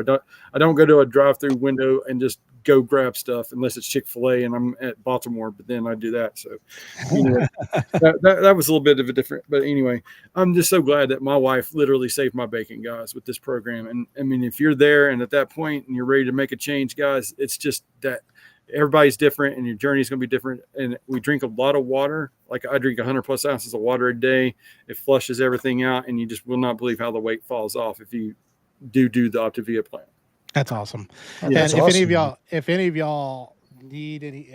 I don't go to a drive-through window and just go grab stuff unless it's Chick-fil-A and I'm at Baltimore. But then I do that. So anyway, that was a little bit of a different. But anyway, I'm just so glad that my wife literally saved my bacon, guys, with this program. And I mean, if you're there and at that point and you're ready to make a change, guys, it's just that everybody's different and your journey is going to be different. And we drink a lot of water. Like I drink 100 plus ounces of water a day. It flushes everything out, and you just will not believe how the weight falls off if you do the Optavia plan. That's awesome. Yeah, And that's if awesome, any of y'all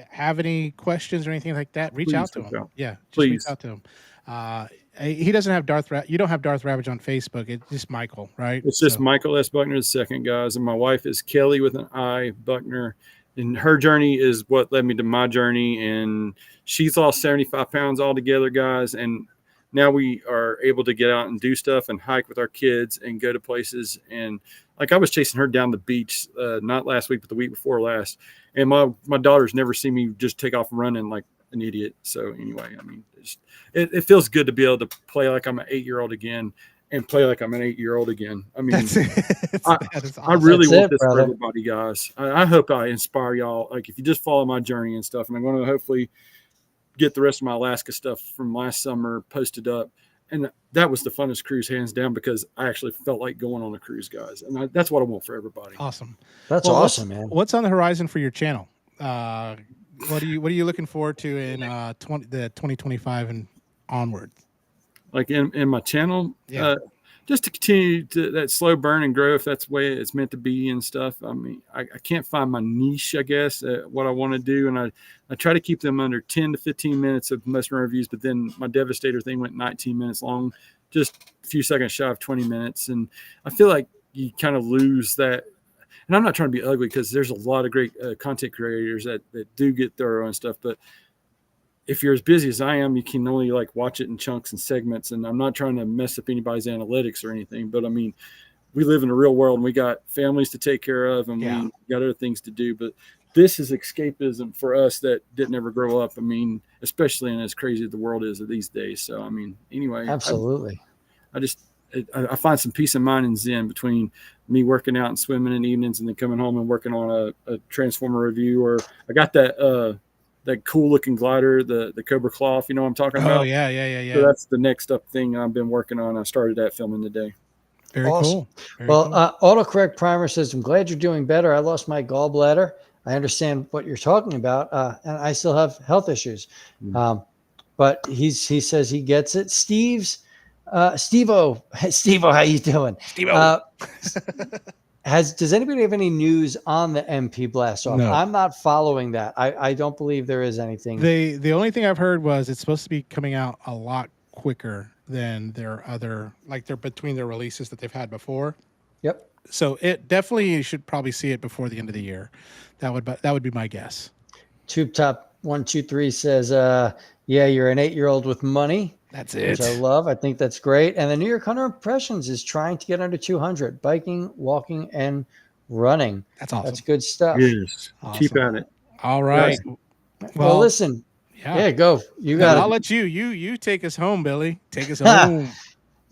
have any questions or anything like that, reach Please out to reach him. out. Yeah, just Please. reach out to him. He doesn't have you don't have Darth Ravage on Facebook. It's just Michael, right? It's just So- Michael S. Buckner II, guys. And my wife is Kelly with an I, Buckner. And her journey is what led me to my journey. And she's lost 75 pounds altogether, guys. And now we are able to get out and do stuff and hike with our kids and go to places. And like I was chasing her down the beach, not last week, but the week before last. And my daughters never see me just take off running like an idiot. So anyway, I mean, it feels good to be able to play like I'm an 8-year-old again and play like I'm an 8-year-old again. I mean, That's it. That is I awesome. really That's want it, this for brother. everybody, guys. I hope I inspire y'all. Like if you just follow my journey and stuff, and I'm going to hopefully get the rest of my Alaska stuff from last summer posted up. And that was the funnest cruise, hands down, because I actually felt like going on a cruise, guys. And that's what I want for everybody. Awesome. That's Well, awesome, man. What's on the horizon for your channel? What are you looking forward to in 2025 and onward? Like in my channel, Yeah. just to continue to that slow burn and grow if that's the way it's meant to be and stuff. I mean, I can't find my niche, I guess, what I want to do. And I try to keep them under 10 to 15 minutes of most reviews, but then my Devastator thing went 19 minutes long, just a few seconds shy of 20 minutes. And I feel like you kind of lose that. And I'm not trying to be ugly because there's a lot of great content creators that do get thorough and stuff. But if you're as busy as I am, you can only like watch it in chunks and segments. And I'm not trying to mess up anybody's analytics or anything, but I mean, we live in a real world and we got families to take care of and Yeah. we got other things to do. But this is escapism for us that didn't ever grow up. I mean, especially in as crazy as the world is these days. So, I mean, anyway, Absolutely. I find some peace of mind and zen between me working out and swimming in the evenings and then coming home and working on a Transformer review. Or I got that cool looking glider, the Cobra Cloth, you know what I'm talking about? Oh yeah. So that's the next up thing I've been working on. I started that filming today. Very Awesome. cool. Very Well, cool. autocorrect primer says, I'm glad you're doing better. I lost my gallbladder. I understand what you're talking about. And I still have health issues. But he says he gets it. Steve-O, how you doing? Steve-O. Does anybody have any news on the MP blast off? No. I'm not following that. I don't believe there is anything. The only thing I've heard was it's supposed to be coming out a lot quicker than their other, like they're between their releases that they've had before. Yep. So it definitely, you should probably see it before the end of the year. That would be my guess. Tube Top 123 says, yeah, you're an 8-year-old with money. That's Which it. I love. I think that's great. And the New York Hunter Impressions is trying to get under 200, biking, walking, and running. That's awesome. That's good stuff. Yes. Awesome. Keep at it. All right. Well, listen. Yeah, go. You got I'll it. let you take us home, Billy. Take us home.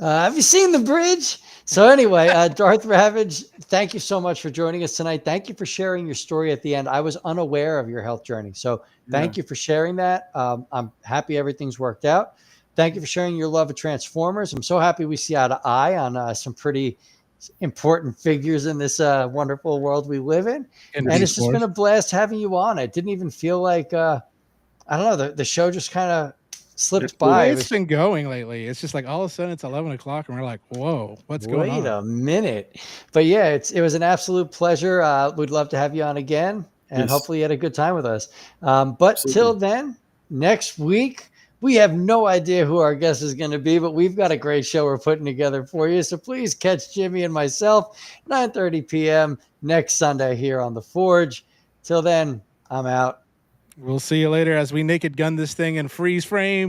Have you seen the bridge? So anyway, Darth Ravage, thank you so much for joining us tonight. Thank you for sharing your story at the end. I was unaware of your health journey. So thank you for sharing that. I'm happy everything's worked out. Thank you for sharing your love of Transformers. I'm so happy we see eye to eye on some pretty important figures in this wonderful world we live in. And it's just been a blast having you on. It didn't even feel like, I don't know, the show just kind of slipped by. It's been going lately. It's just like all of a sudden it's 11 o'clock and we're like, whoa, what's going on? Wait a minute. But yeah, it was an absolute pleasure. We'd love to have you on again. And hopefully you had a good time with us. But till then, next week, We have no idea who our guest is going to be, but we've got a great show we're putting together for you. So please catch Jimmy and myself 9:30 p.m. next Sunday here on The Forge. Till then, I'm out. We'll see you later as we naked gun this thing and freeze frame.